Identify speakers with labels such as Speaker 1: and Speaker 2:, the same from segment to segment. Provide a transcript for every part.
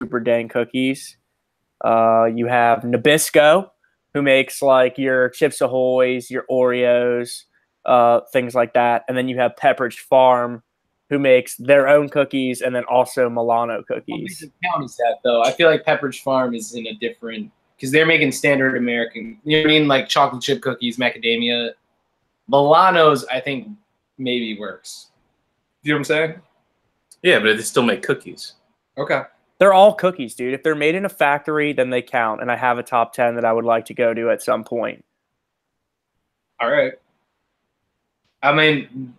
Speaker 1: super dang cookies. You have Nabisco, who makes like your Chips Ahoy's, your Oreos, things like that. And then you have Pepperidge Farm, who makes their own cookies and then also Milano
Speaker 2: What
Speaker 1: cookies.
Speaker 2: makes count is that, though? I feel like Pepperidge Farm is in a different – because they're making standard American – you know what I mean? Like chocolate chip cookies, macadamia. Milano's, I think, maybe works. You know what I'm saying?
Speaker 3: Yeah, but they still make cookies.
Speaker 2: Okay.
Speaker 1: They're all cookies, dude. If they're made in a factory, then they count. And I have a top 10 that I would like to go to at some point.
Speaker 2: All right. I mean,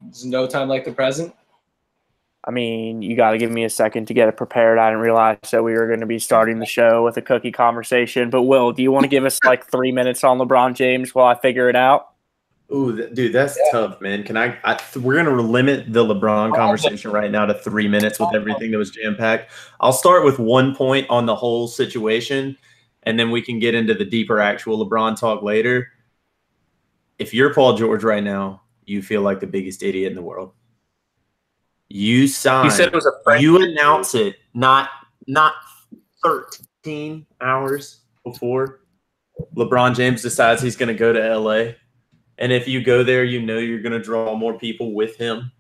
Speaker 2: there's no time like the present.
Speaker 1: I mean, you got to give me a second to get it prepared. I didn't realize that we were going to be starting the show with a cookie conversation. But, Will, do you want to give us like 3 minutes on LeBron James while I figure it out?
Speaker 4: Ooh, dude, that's tough, man. We're going to limit the LeBron conversation right now to 3 minutes with everything that was jam-packed. I'll start with 1 point on the whole situation, and then we can get into the deeper actual LeBron talk later. If you're Paul George right now, you feel like the biggest idiot in the world. You sign.
Speaker 3: He said it was a friend.
Speaker 4: You announce it not 13 hours before LeBron James decides he's going to go to LA. And if you go there, you know you're going to draw more people with him.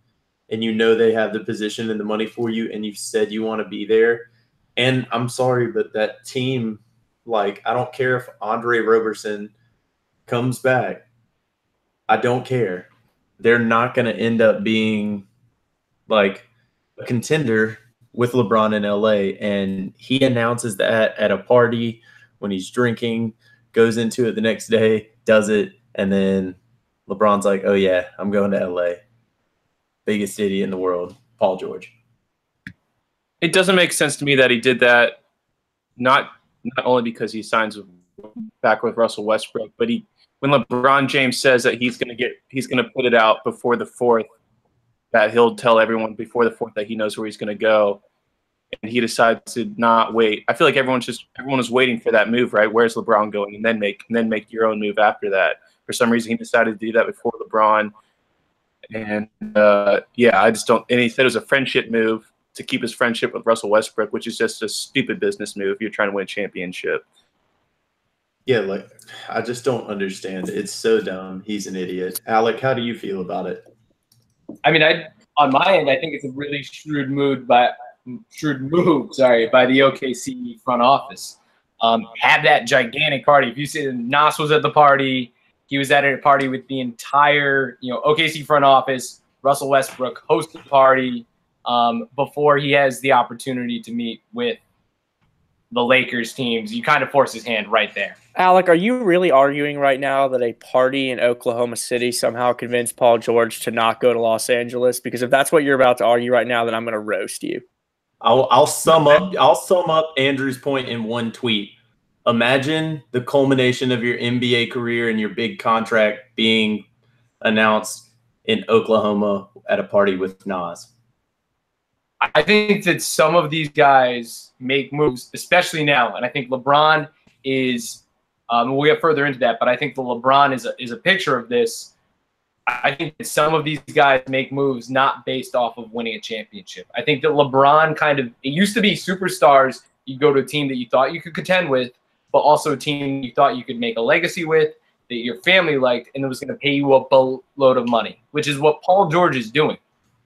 Speaker 4: And you know they have the position and the money for you. And you've said you want to be there. And I'm sorry, but that team, like, I don't care if Andre Roberson comes back. I don't care. They're not going to end up being like a contender with LeBron in LA. And he announces that at a party when he's drinking, goes into it the next day, does it, and then LeBron's like, oh yeah, I'm going to LA. Biggest idiot in the world, Paul George.
Speaker 3: It doesn't make sense to me that he did that, not only because he signs back with Russell Westbrook, but when LeBron James says that he's going to put it out before the 4th, that he'll tell everyone before the 4th that he knows where he's going to go, and he decides to not wait. I feel like everyone was waiting for that move, right? Where's LeBron going, and then make your own move after that. For some reason, he decided to do that before LeBron, and I just don't. And he said it was a friendship move to keep his friendship with Russell Westbrook, which is just a stupid business move. You're trying to win a championship.
Speaker 4: Yeah, like I just don't understand. It's so dumb. He's an idiot. Alec, how do you feel about it?
Speaker 2: I mean, on my end, I think it's a really shrewd move by the OKC front office. Have that gigantic party. If you see Nas was at the party, he was at a party with the entire OKC front office. Russell Westbrook hosted the party before he has the opportunity to meet with the Lakers teams. You kind of force his hand right there.
Speaker 1: Alec, are you really arguing right now that a party in Oklahoma City somehow convinced Paul George to not go to Los Angeles? Because if that's what you're about to argue right now, then I'm going to roast you.
Speaker 4: I'll sum up Andrew's point in one tweet. Imagine the culmination of your NBA career and your big contract being announced in Oklahoma at a party with Nas.
Speaker 2: I think that some of these guys make moves, especially now, and I think LeBron is. We'll get further into that, but I think the LeBron is a picture of this. I think that some of these guys make moves not based off of winning a championship. I think that LeBron it used to be superstars. You go to a team that you thought you could contend with, but also a team you thought you could make a legacy with, that your family liked, and it was going to pay you a boatload of money, which is what Paul George is doing.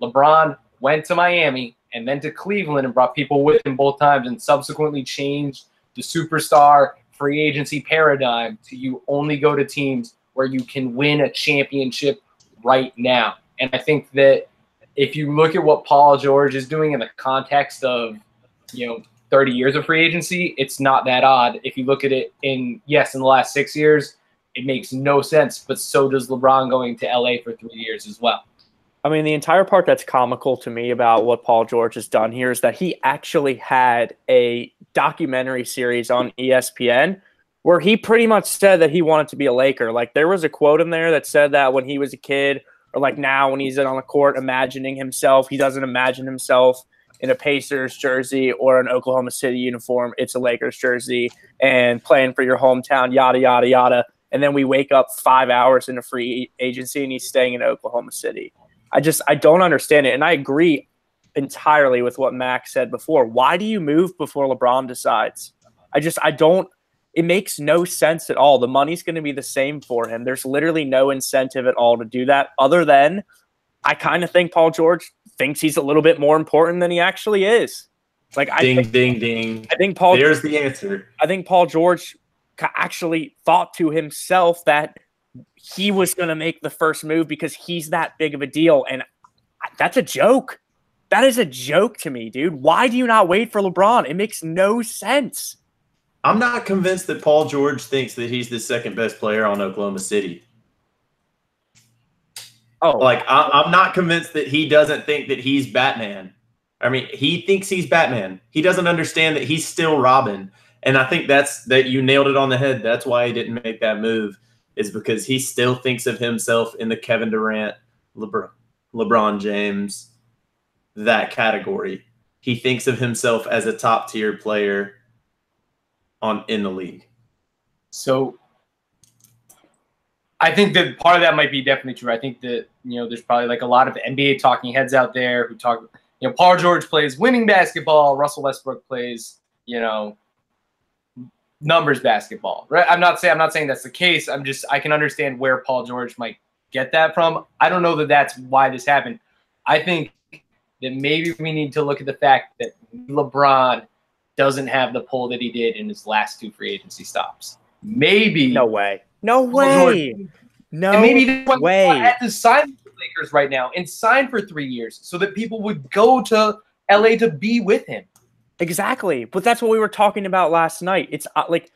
Speaker 2: LeBron went to Miami and then to Cleveland and brought people with him both times and subsequently changed the superstar free agency paradigm to you only go to teams where you can win a championship right now. And I think that if you look at what Paul George is doing in the context of, 30 years of free agency, it's not that odd. If you look at it in the last 6 years, it makes no sense. But so does LeBron going to LA for 3 years as well.
Speaker 1: I mean, the entire part that's comical to me about what Paul George has done here is that he actually had a documentary series on ESPN where he pretty much said that he wanted to be a Laker. Like, there was a quote in there that said that when he was a kid, or like now when he's on the court imagining himself, he doesn't imagine himself in a Pacers jersey or an Oklahoma City uniform. It's a Lakers jersey and playing for your hometown, yada, yada, yada. And then we wake up 5 hours into free agency and he's staying in Oklahoma City. I don't understand it. And I agree entirely with what Max said before. Why do you move before LeBron decides? I don't. It makes no sense at all. The money's going to be the same for him. There's literally no incentive at all to do that, other than I kind of think Paul George thinks he's a little bit more important than he actually is. Like,
Speaker 4: ding, ding.
Speaker 1: I think Paul.
Speaker 4: There's the answer.
Speaker 1: I think Paul George actually thought to himself that he was going to make the first move because he's that big of a deal, and that's a joke. That is a joke to me, dude. Why do you not wait for LeBron? It makes no sense.
Speaker 4: I'm not convinced that Paul George thinks that he's the second best player on Oklahoma City.
Speaker 1: Oh,
Speaker 4: like I'm not convinced that he doesn't think that he's Batman. I mean, he thinks he's Batman. He doesn't understand that he's still Robin. And I think that you nailed it on the head. That's why he didn't make that move, is because he still thinks of himself in the Kevin Durant, LeBron James, that category. He thinks of himself as a top tier player in the league. So
Speaker 2: I think that part of that might be definitely true. I think that, there's probably like a lot of NBA talking heads out there who talk, Paul George plays winning basketball. Russell Westbrook plays, numbers basketball, right? I'm not saying that's the case. I can understand where Paul George might get that from. I don't know that that's why this happened. I think that maybe we need to look at the fact that LeBron doesn't have the pull that he did in his last 2 free agency stops. Maybe.
Speaker 1: No way. No way. No
Speaker 2: and maybe that's why
Speaker 1: way.
Speaker 2: I had to sign with the Lakers right now and sign for 3 years so that people would go to LA to be with him.
Speaker 1: Exactly. But that's what we were talking about last night. It's like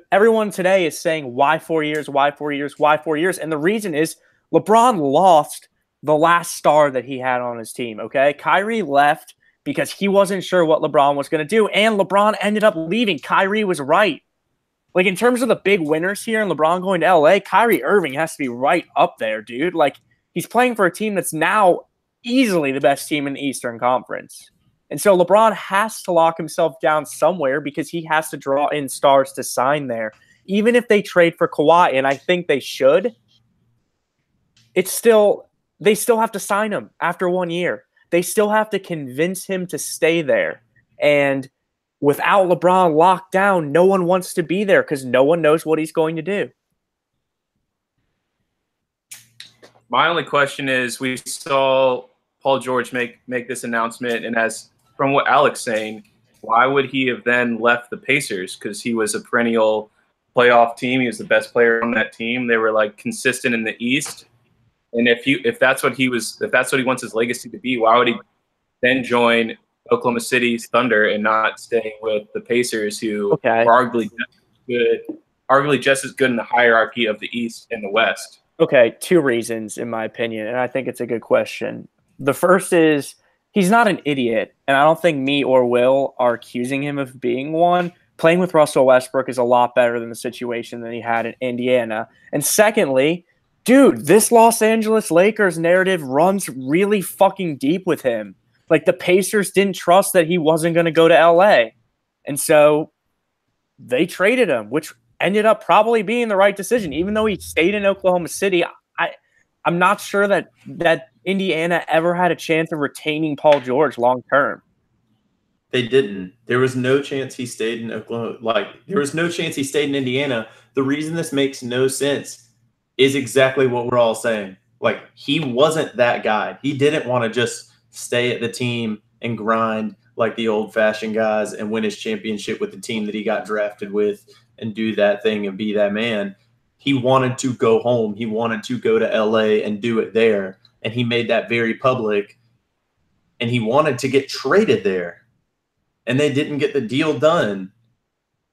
Speaker 1: everyone today is saying, why 4 years? Why 4 years? Why 4 years? And the reason is LeBron lost the last star that he had on his team, okay? Kyrie left because he wasn't sure what LeBron was going to do, and LeBron ended up leaving. Kyrie was right. Like, in terms of the big winners here and LeBron going to LA, Kyrie Irving has to be right up there, dude. Like, he's playing for a team that's now easily the best team in the Eastern Conference. And so LeBron has to lock himself down somewhere because he has to draw in stars to sign there. Even if they trade for Kawhi, and I think they should, they still have to sign him after 1 year. They still have to convince him to stay there. And without LeBron locked down, no one wants to be there because no one knows what he's going to do.
Speaker 3: My only question is, we saw Paul George make this announcement, and as from what Alex saying, why would he have then left the Pacers? Because he was a perennial playoff team. He was the best player on that team. They were like consistent in the East. And if that's what he wants his legacy to be, why would he then join Oklahoma City's Thunder and not stay with the Pacers, who are arguably just as good in the hierarchy of the East and the West?
Speaker 1: Okay, 2 reasons in my opinion, and I think it's a good question. The first is he's not an idiot, and I don't think me or Will are accusing him of being one. Playing with Russell Westbrook is a lot better than the situation that he had in Indiana. And secondly, dude, this Los Angeles Lakers narrative runs really fucking deep with him. Like, the Pacers didn't trust that he wasn't going to go to LA. And so they traded him, which ended up probably being the right decision. Even though he stayed in Oklahoma City, I'm not sure that Indiana ever had a chance of retaining Paul George long term.
Speaker 4: They didn't. There was no chance he stayed in Oklahoma. There was no chance he stayed in Indiana. The reason this makes no sense is exactly what we're all saying. Like, he wasn't that guy. He didn't want to just stay at the team and grind like the old-fashioned guys and win his championship with the team that he got drafted with and do that thing and be that man. He wanted to go home. He wanted to go to LA and do it there. And he made that very public. And he wanted to get traded there. And they didn't get the deal done.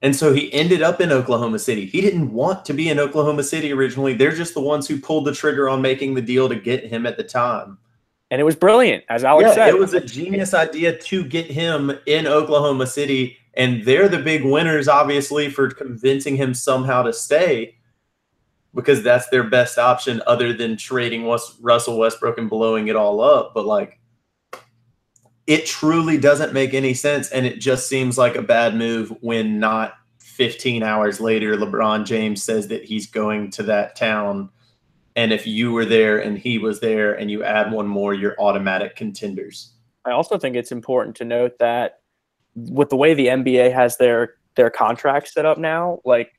Speaker 4: And so he ended up in Oklahoma City. He didn't want to be in Oklahoma City originally. They're just the ones who pulled the trigger on making the deal to get him at the time.
Speaker 1: And it was brilliant, as Alex said.
Speaker 4: It was a genius idea to get him in Oklahoma City. And they're the big winners, obviously, for convincing him somehow to stay, because that's their best option other than trading Russell Westbrook and blowing it all up. But, it truly doesn't make any sense, and it just seems like a bad move when not 15 hours later LeBron James says that he's going to that town, and if you were there and he was there and you add one more, you're automatic contenders.
Speaker 1: I also think it's important to note that with the way the NBA has their contracts set up now, like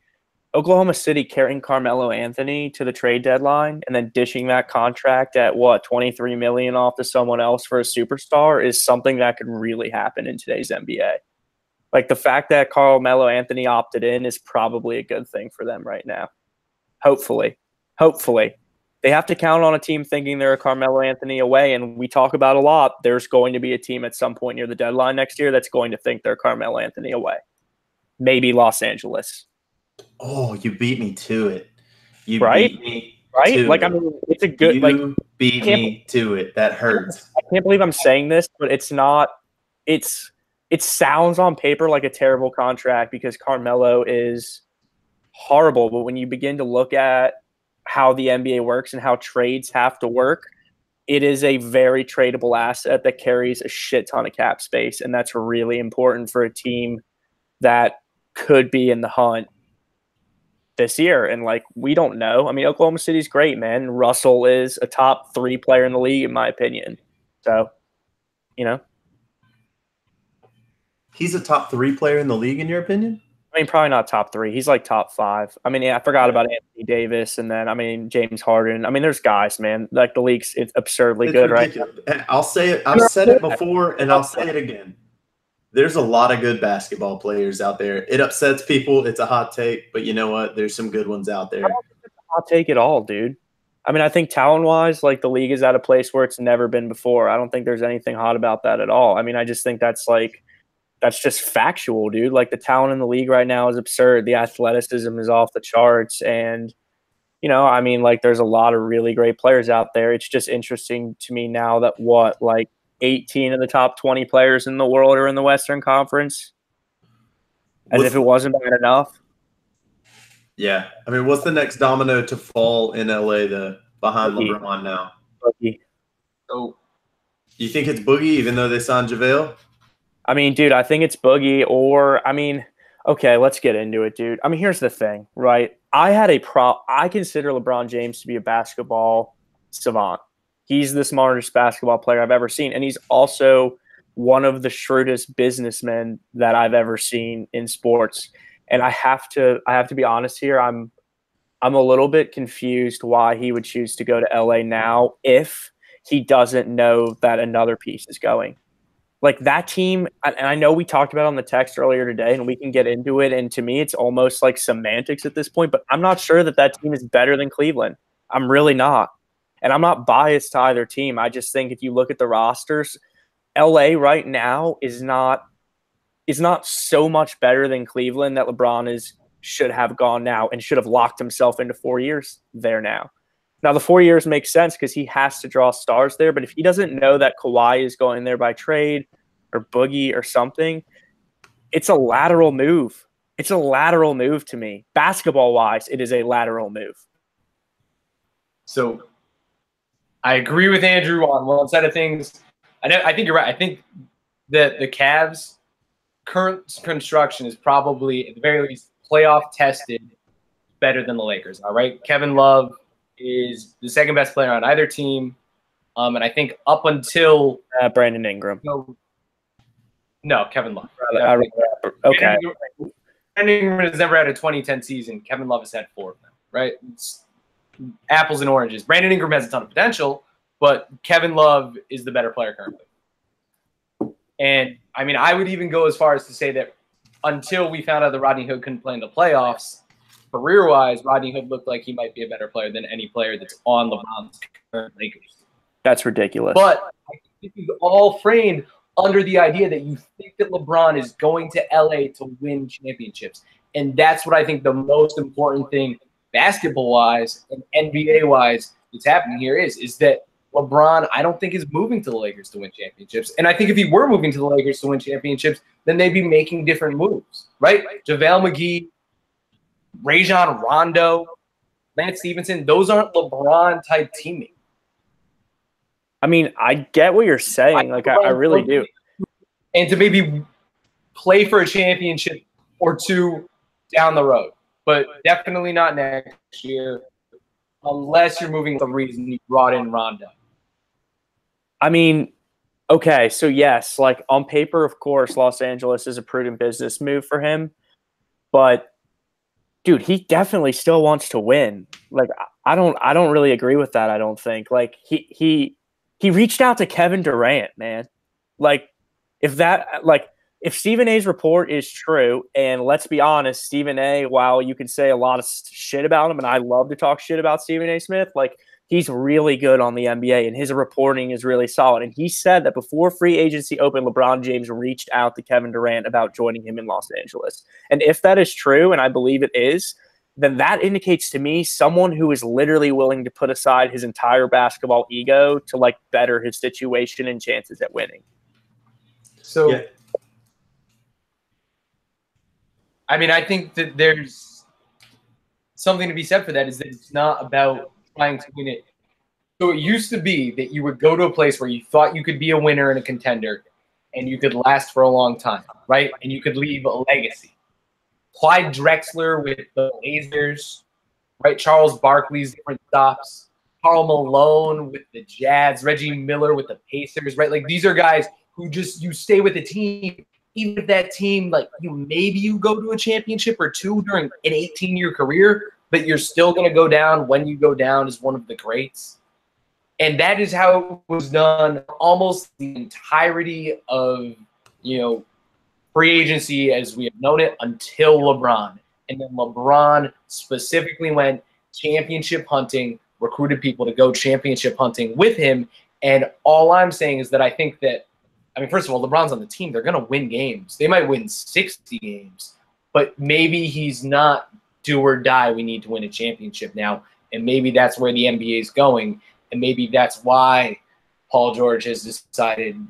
Speaker 1: Oklahoma City carrying Carmelo Anthony to the trade deadline and then dishing that contract at what, 23 million off to someone else for a superstar is something that could really happen in today's NBA. Like the fact that Carmelo Anthony opted in is probably a good thing for them right now. Hopefully. They have to count on a team thinking they're a Carmelo Anthony away, and we talk about a lot. There's going to be a team at some point near the deadline next year that's going to think they're Carmelo Anthony away. Maybe Los Angeles.
Speaker 4: Oh, you beat me to it. You
Speaker 1: right?
Speaker 4: beat me
Speaker 1: Right?
Speaker 4: to
Speaker 1: Like,
Speaker 4: it.
Speaker 1: I mean, it's a good,
Speaker 4: You beat me to it. That hurts.
Speaker 1: I can't believe I'm saying this, but it's not, it sounds on paper like a terrible contract because Carmelo is horrible. But when you begin to look at how the NBA works and how trades have to work, it is a very tradable asset that carries a shit ton of cap space. And that's really important for a team that could be in the hunt this year. And like, we don't know. I mean, Oklahoma City's great, man. Russell is a top 3 player in the league, in my opinion. So, you know,
Speaker 4: He's a top 3 player in the league, in your opinion?
Speaker 1: I mean, probably not top 3. He's like top 5. I mean, yeah, I forgot about Anthony Davis, and then I mean James Harden. I mean, there's guys, man. Like the league's it's absurdly good,
Speaker 4: ridiculous.
Speaker 1: right?
Speaker 4: I'll say it. I've said it before, and I'll say it again. There's a lot of good basketball players out there. It upsets people. It's a hot take, but you know what? There's some good ones out there.
Speaker 1: I don't think it's a hot take at all, dude. I mean, I think talent-wise, like the league is at a place where it's never been before. I don't think there's anything hot about that at all. I mean, I just think that's just factual, dude. Like the talent in the league right now is absurd. The athleticism is off the charts. And, you know, I mean, like there's a lot of really great players out there. It's just interesting to me now that like 18 of the top 20 players in the world are in the Western Conference. As if it wasn't bad enough.
Speaker 4: Yeah. I mean, what's the next domino to fall in LA behind
Speaker 1: Boogie.
Speaker 4: LeBron now?
Speaker 1: Boogie.
Speaker 2: So
Speaker 4: You think it's Boogie, even though they signed JaVale?
Speaker 1: I mean, dude, I think it's Boogie or, I mean, okay, let's get into it, dude. I mean, here's the thing, right? I consider LeBron James to be a basketball savant. He's the smartest basketball player I've ever seen, and he's also one of the shrewdest businessmen that I've ever seen in sports. And I have to be honest here. I'm a little bit confused why he would choose to go to LA now if he doesn't know that another piece is going. Like that team, and I know we talked about it on the text earlier today, and we can get into it. And to me, it's almost like semantics at this point, but I'm not sure that team is better than Cleveland. I'm really not. And I'm not biased to either team. I just think if you look at the rosters, LA right now is not so much better than Cleveland that LeBron should have gone now and should have locked himself into 4 years there now. Now, the 4 years makes sense because he has to draw stars there. But if he doesn't know that Kawhi is going there by trade or Boogie or something, it's a lateral move. It's a lateral move to me. Basketball-wise, it is a lateral move.
Speaker 2: So I agree with Andrew on one side of things. I think you're right. I think that the Cavs' current construction is probably, at the very least, playoff tested better than the Lakers. All right, Kevin Love is the second best player on either team. And I think up until
Speaker 1: Brandon Ingram.
Speaker 2: No, Kevin Love.
Speaker 1: Okay.
Speaker 2: Brandon Ingram has never had a 2010 season. Kevin Love has had 4 of them, right? It's apples and oranges. Brandon Ingram has a ton of potential, but Kevin Love is the better player currently. And, I mean, I would even go as far as to say that until we found out that Rodney Hood couldn't play in the playoffs, career-wise, Rodney Hood looked like he might be a better player than any player that's on LeBron's current Lakers.
Speaker 1: That's ridiculous.
Speaker 2: But I think it's all framed under the idea that you think that LeBron is going to LA to win championships. And that's what I think the most important thing basketball-wise and NBA-wise that's happening here is that LeBron, I don't think, is moving to the Lakers to win championships. And I think if he were moving to the Lakers to win championships, then they'd be making different moves, right? JaVale McGee, Rajon Rondo, Lance Stevenson, those aren't LeBron-type teammates.
Speaker 1: I mean, I get what you're saying. I really do.
Speaker 2: And to maybe play for a championship or two down the road. But definitely not next year unless you're moving for the reason you brought in Rondo.
Speaker 1: I mean, Okay, so yes, like on paper, of course, Los Angeles is a prudent business move for him, but dude, he definitely still wants to win. Like I don't really agree with that, I don't think. Like he reached out to Kevin Durant, man. Like if Stephen A's report is true, and let's be honest, Stephen A, while you can say a lot of shit about him, and I love to talk shit about Stephen A. Smith, like he's really good on the NBA and his reporting is really solid. And he said that before free agency opened, LeBron James reached out to Kevin Durant about joining him in Los Angeles. And if that is true, and I believe it is, then that indicates to me someone who is literally willing to put aside his entire basketball ego to like better his situation and chances at winning.
Speaker 2: So,
Speaker 4: Yeah.
Speaker 2: I mean, I think that there's something to be said for that, is that it's not about trying to win it. So it used to be that you would go to a place where you thought you could be a winner and a contender and you could last for a long time, right? And you could leave a legacy. Clyde Drexler with the Blazers, right? Charles Barkley's different stops. Karl Malone with the Jazz. Reggie Miller with the Pacers, right? Like these are guys who just, you stay with the team. Even if that team, like maybe you go to a championship or two during an 18-year career, but you're still going to go down when you go down as one of the greats. And that is how it was done almost the entirety of, free agency as we have known it until LeBron. And then LeBron specifically went championship hunting, recruited people to go championship hunting with him. And all I'm saying is that I think that, first of all, LeBron's on the team. They're going to win games. They might win 60 games, but maybe he's not do or die. We need to win a championship now. And maybe that's where the NBA is going. And maybe that's why Paul George has decided,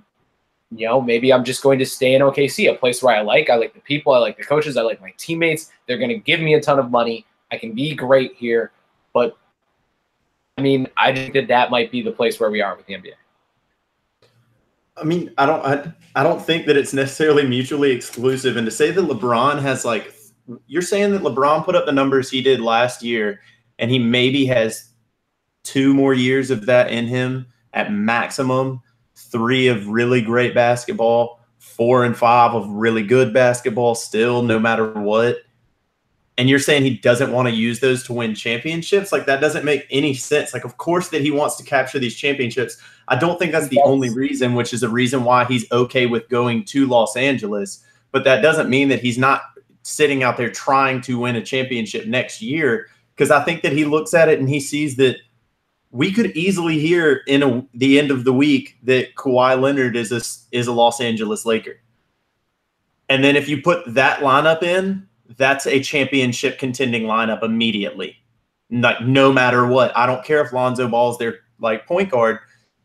Speaker 2: maybe I'm just going to stay in OKC, a place where I like the people, I like the coaches, I like my teammates. They're going to give me a ton of money. I can be great here. But, I think that might be the place where we are with the NBA.
Speaker 4: I don't think that it's necessarily mutually exclusive. And to say that LeBron has you're saying that LeBron put up the numbers he did last year and he maybe has 2 more years of that in him at maximum, 3 of really great basketball, 4 and 5 of really good basketball still, no matter what. And you're saying he doesn't want to use those to win championships? Like, that doesn't make any sense. Like, of course that he wants to capture these championships. I don't think that's the only reason, which is a reason why he's okay with going to Los Angeles. But that doesn't mean that he's not sitting out there trying to win a championship next year, because I think that he looks at it and he sees that we could easily hear in the end of the week that Kawhi Leonard is a Los Angeles Laker. And then if you put that lineup in, that's a championship contending lineup immediately. No matter what. I don't care if Lonzo Ball's their point guard.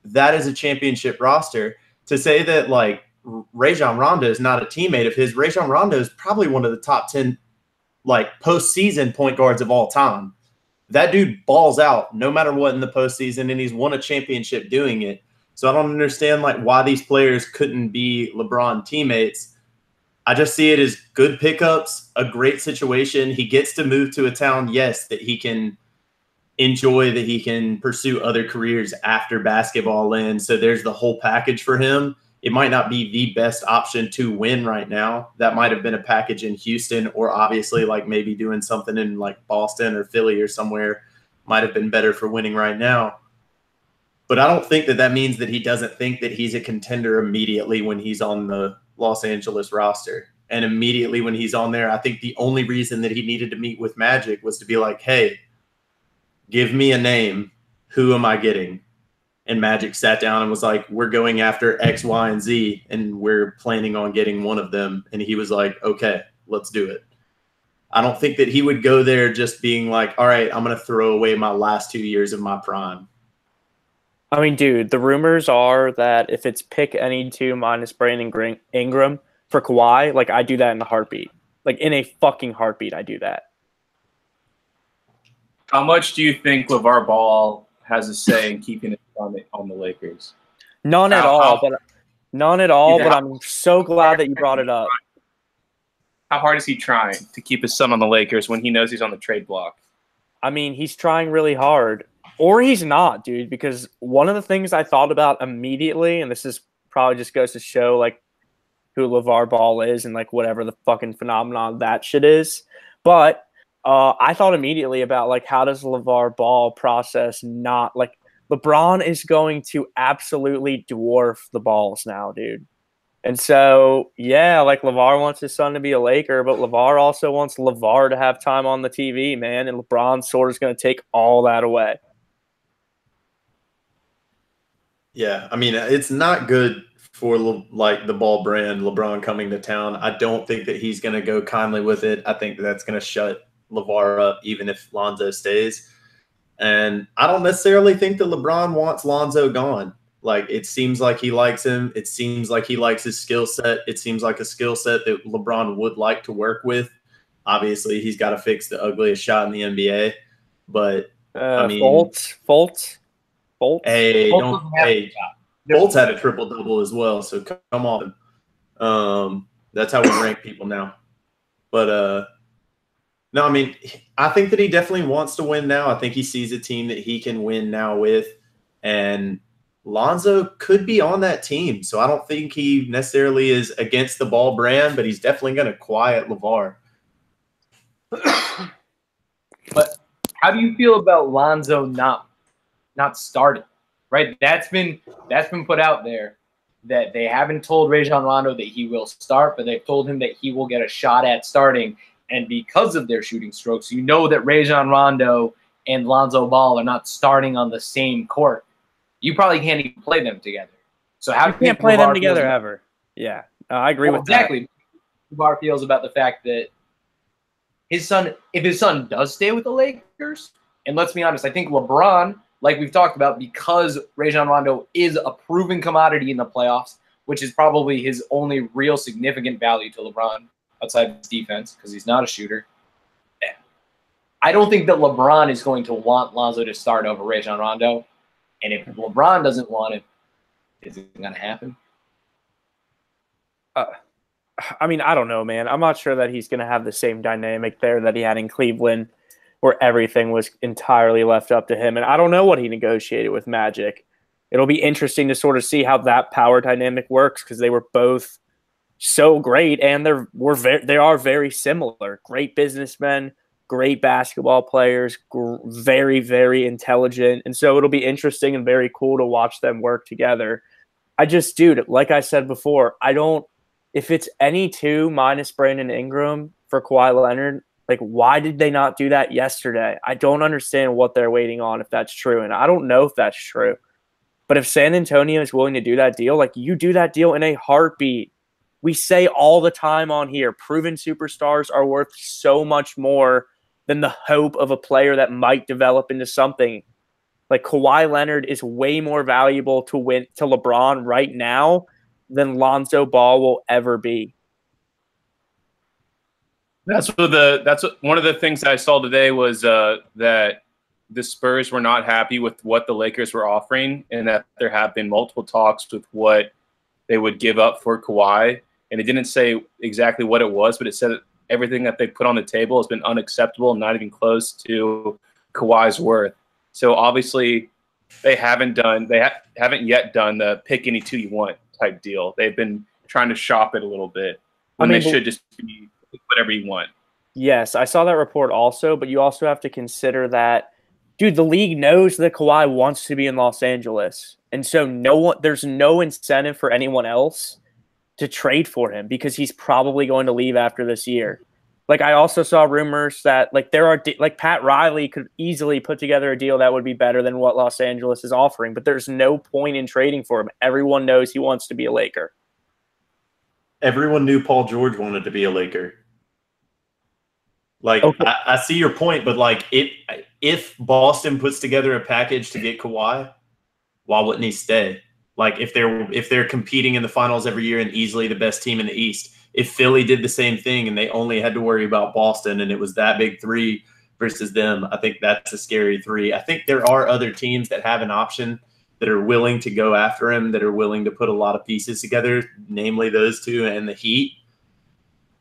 Speaker 4: That is a championship roster. To say that Rajon Rondo is not a teammate of his, Rajon Rondo is probably one of the top 10 postseason point guards of all time. That dude balls out no matter what in the postseason, and he's won a championship doing it. So I don't understand why these players couldn't be LeBron teammates. I just see it as good pickups, a great situation. He gets to move to a town, yes, that he can enjoy, that he can pursue other careers after basketball ends. So there's the whole package for him. It might not be the best option to win right now. That might have been a package in Houston, or obviously maybe doing something in Boston or Philly or somewhere might have been better for winning right now. But I don't think that means that he doesn't think that he's a contender immediately when he's on the Los Angeles roster. And immediately when he's on there, I think the only reason that he needed to meet with Magic was to be like, hey, give me a name. Who am I getting? And Magic sat down and was like, we're going after X, Y, and Z, and we're planning on getting one of them. And he was like, okay, let's do it. I don't think that he would go there just being like, all right, I'm going to throw away my last 2 years of my prime.
Speaker 1: Dude, the rumors are that if it's pick any 2 minus Brandon Ingram for Kawhi, I do that in a heartbeat. In a fucking heartbeat, I do that.
Speaker 3: How much do you think LeVar Ball has a say in keeping it on the Lakers?
Speaker 1: None at all, but I'm so glad that you brought it up.
Speaker 3: How hard is he trying to keep his son on the Lakers when he knows he's on the trade block?
Speaker 1: He's trying really hard. Or he's not, dude, because one of the things I thought about immediately, and this is probably just goes to show like who LeVar Ball is and like whatever the fucking phenomenon that shit is. But I thought immediately about like how does LeVar Ball process not like LeBron is going to absolutely dwarf the balls now, dude. And so, yeah, like LeVar wants his son to be a Laker, but LeVar also wants LeVar to have time on the TV, man. And LeBron sort of is going to take all that away.
Speaker 4: Yeah, I mean, it's not good for like the Ball brand, LeBron coming to town. I don't think that he's going to go kindly with it. I think that's going to shut LeVar up, even if Lonzo stays. And I don't necessarily think that LeBron wants Lonzo gone. Like, it seems like he likes him. It seems like he likes his skill set. It seems like a skill set that LeBron would like to work with. Obviously, he's got to fix the ugliest shot in the NBA. But, I mean,
Speaker 1: Fultz.
Speaker 4: Hey, Bolt's had a triple-double as well, so come on. That's how we rank people now. But, no, I mean, I think that he definitely wants to win now. I think he sees a team that he can win now with. And Lonzo could be on that team. So I don't think he necessarily is against the Ball brand, but he's definitely going to quiet LeVar.
Speaker 2: But how do you feel about Lonzo not starting? Right? That's been put out there that they haven't told Rajon Rondo that he will start, but they've told him that he will get a shot at starting. And because of their shooting strokes, you know that Rajon Rondo and Lonzo Ball are not starting on the same court. You probably can't even play them together. So how
Speaker 1: you can't play them together ever? Yeah, I agree with
Speaker 2: exactly. LeVar feels about the fact that his son, if his son does stay with the Lakers, and let's be honest, I think LeBron, like we've talked about, because Rajon Rondo is a proven commodity in the playoffs, which is probably his only real significant value to LeBron outside of his defense, because he's not a shooter. I don't think that LeBron is going to want Lonzo to start over Rajon Rondo. And if LeBron doesn't want it, is it going to happen?
Speaker 1: I mean, I don't know, man. I'm not sure that he's going to have the same dynamic there that he had in Cleveland, where everything was entirely left up to him. And I don't know what he negotiated with Magic. It'll be interesting to sort of see how that power dynamic works, because they were both so great, and they are very similar. Great businessmen, great basketball players, very, very intelligent. And so it'll be interesting and very cool to watch them work together. Dude, like I said before, if it's any two minus Brandon Ingram for Kawhi Leonard, like, why did they not do that yesterday? I don't understand what they're waiting on if that's true. And I don't know if that's true. But if San Antonio is willing to do that deal, like, you do that deal in a heartbeat. We say all the time on here, proven superstars are worth so much more than the hope of a player that might develop into something. Like, Kawhi Leonard is way more valuable to LeBron right now than Lonzo Ball will ever be.
Speaker 3: That's one of the things I saw today was that the Spurs were not happy with what the Lakers were offering, and that there have been multiple talks with what they would give up for Kawhi. And it didn't say exactly what it was, but it said everything that they put on the table has been unacceptable and not even close to Kawhi's worth. So obviously they haven't yet done the pick any two you want type deal. They've been trying to shop it a little bit when they should just be whatever you want.
Speaker 1: Yes, I saw that report also, but you also have to consider that, dude, the league knows that Kawhi wants to be in Los Angeles. And so there's no incentive for anyone else to trade for him, because he's probably going to leave after this year. Like, I also saw rumors that Pat Riley could easily put together a deal that would be better than what Los Angeles is offering, but there's no point in trading for him. Everyone knows he wants to be a Laker.
Speaker 4: Everyone knew Paul George wanted to be a Laker. Like, okay. I see your point, but like, if Boston puts together a package to get Kawhi, why wouldn't he stay? Like, if they're competing in the finals every year and easily the best team in the East, if Philly did the same thing and they only had to worry about Boston and it was that big three versus them, I think that's a scary three. I think there are other teams that have an option that are willing to go after him, that are willing to put a lot of pieces together, namely those two and the Heat.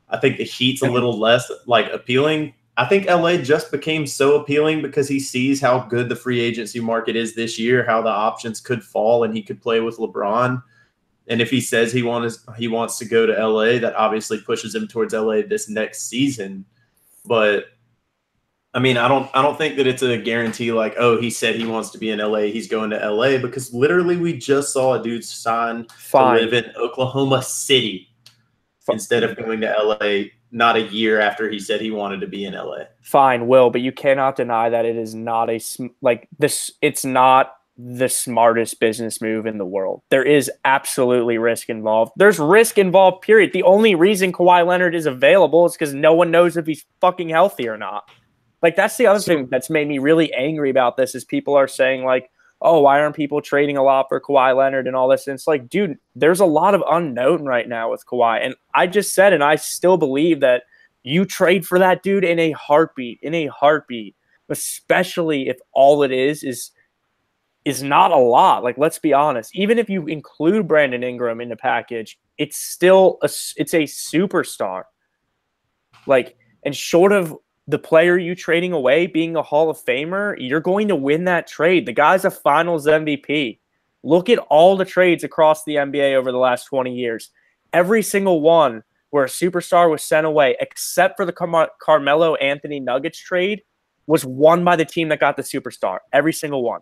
Speaker 4: I think the Heat's a little less like appealing. I think LA just became so appealing because he sees how good the free agency market is this year, how the options could fall and he could play with LeBron. And if he says he wants to go to LA, that obviously pushes him towards LA this next season. But I mean, I don't think that it's a guarantee like, oh, he said he wants to be in LA, he's going to LA, because literally we just saw a dude sign to live in Oklahoma City instead of going to LA not a year after he said he wanted to be in LA.
Speaker 1: Fine, Will, but you cannot deny that it is not it's not the smartest business move in the world. There is absolutely risk involved. There's risk involved, period. The only reason Kawhi Leonard is available is because no one knows if he's fucking healthy or not. Like, that's the other thing that's made me really angry about this is people are saying, like, oh, why aren't people trading a lot for Kawhi Leonard and all this? And it's like, dude, there's a lot of unknown right now with Kawhi. And I just said, and I still believe that you trade for that dude in a heartbeat, especially if all it is not a lot. Like, let's be honest. Even if you include Brandon Ingram in the package, it's still it's a superstar. Like, and short of the player you trading away being a Hall of Famer, you're going to win that trade. The guy's a Finals MVP. Look at all the trades across the NBA over the last 20 years. Every single one where a superstar was sent away, except for the Carmelo Anthony Nuggets trade, was won by the team that got the superstar. Every single one.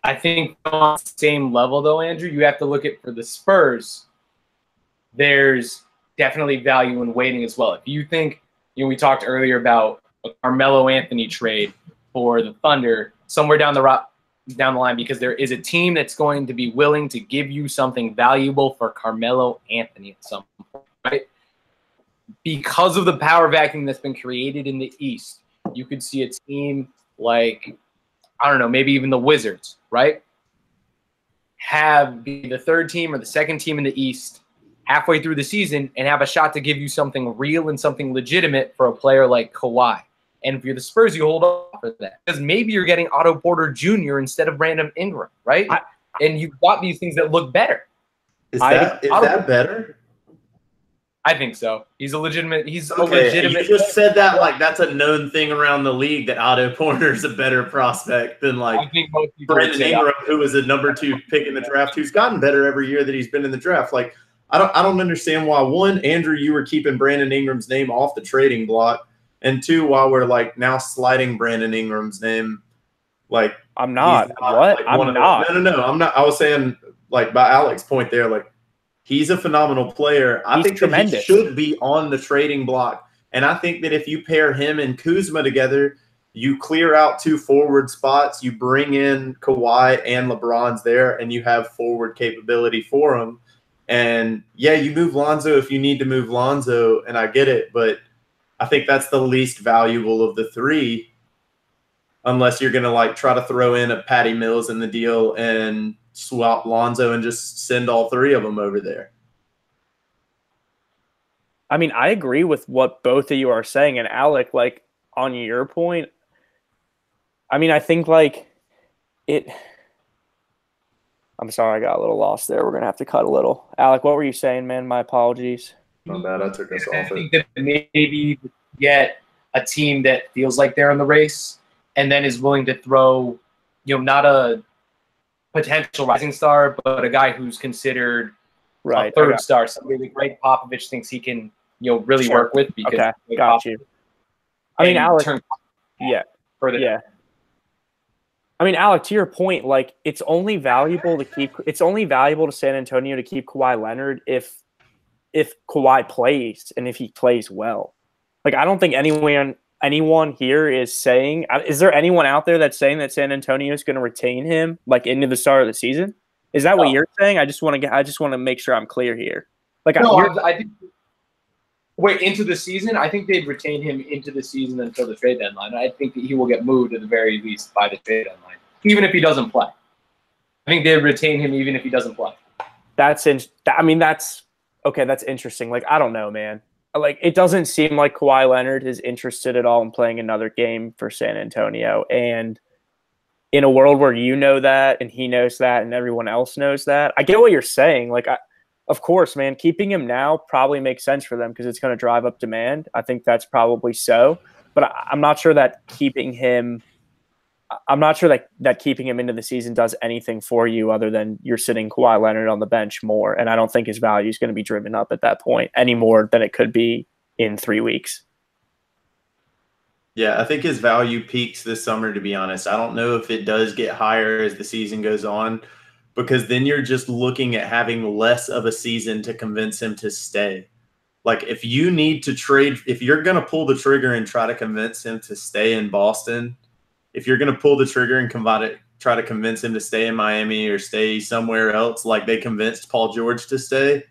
Speaker 2: I think on the same level, though, Andrew, you have to look at for the Spurs, there's definitely value in waiting as well. If you think, we talked earlier about a Carmelo Anthony trade for the Thunder somewhere down the line, because there is a team that's going to be willing to give you something valuable for Carmelo Anthony at some point, right? Because of the power vacuum that's been created in the East, you could see a team like, I don't know, maybe even the Wizards, right? Be the third team or the second team in the East halfway through the season and have a shot to give you something real and something legitimate for a player like Kawhi. And if you're the Spurs, you hold off for that. Because maybe you're getting Otto Porter Jr. instead of Brandon Ingram, right? And you've got these things that look better.
Speaker 4: Is that better?
Speaker 2: I think so. He's a legitimate. You
Speaker 4: just said that like that's a known thing around the league that Otto Porter is a better prospect than like Brandon Ingram, who was a number 2 pick in the draft, who's gotten better every year that he's been in the draft. Like, I don't understand why, one, Andrew, you were keeping Brandon Ingram's name off the trading block, and two, why we're like now sliding Brandon Ingram's name. Like,
Speaker 1: I'm not. What?
Speaker 4: Like
Speaker 1: I'm not.
Speaker 4: No, I'm not. I was saying, like, by Alex's point there, like, he's a phenomenal player. I think that he should be on the trading block. And I think that if you pair him and Kuzma together, you clear out 2 forward spots, you bring in Kawhi and LeBron's there, and you have forward capability for them. And, yeah, you move Lonzo if you need to move Lonzo, and I get it. But I think that's the least valuable of the 3, unless you're going to, like, try to throw in a Patty Mills in the deal and swap Lonzo and just send all 3 of them over there.
Speaker 1: I mean, I agree with what both of you are saying. And Alec, like, on your point, I mean, I think, like, I'm sorry, I got a little lost there. We're going to have to cut a little. Alec, what were you saying, man? My apologies.
Speaker 4: My bad. I took us off.
Speaker 2: I think that maybe get a team that feels like they're in the race and then is willing to throw, not a potential rising star, but a guy who's considered a third star, somebody that Greg Popovich thinks he can, really work with. Because
Speaker 1: got you. I mean, Alec, I mean, Alec, to your point, like, it's only valuable to San Antonio to keep Kawhi Leonard if Kawhi plays and if he plays well. Like, I don't think anyone here is saying – is there anyone out there that's saying that San Antonio is going to retain him, like, into the start of the season? Is that what you're saying? I just want to make sure I'm clear here. Like,
Speaker 2: I think – wait, into the season? I think they'd retain him into the season until the trade deadline. I think that he will get moved at the very least by the trade deadline, even if he doesn't play. I think they'd retain him even if he doesn't play.
Speaker 1: That's interesting. Like, I don't know, man. Like, it doesn't seem like Kawhi Leonard is interested at all in playing another game for San Antonio. And in a world where you know that and he knows that and everyone else knows that, I get what you're saying. Like, of course, man, keeping him now probably makes sense for them because it's going to drive up demand. I think that's probably so. But I'm not sure that keeping him I'm not sure that keeping him into the season does anything for you other than you're sitting Kawhi Leonard on the bench more. And I don't think his value is going to be driven up at that point any more than it could be in 3 weeks.
Speaker 4: Yeah, I think his value peaks this summer, to be honest. I don't know if it does get higher as the season goes on, because then you're just looking at having less of a season to convince him to stay. Like, if you need to trade, if you're going to pull the trigger and try to convince him to stay in Boston, if you're going to pull the trigger and try to convince him to stay in Miami or stay somewhere else like they convinced Paul George to stay,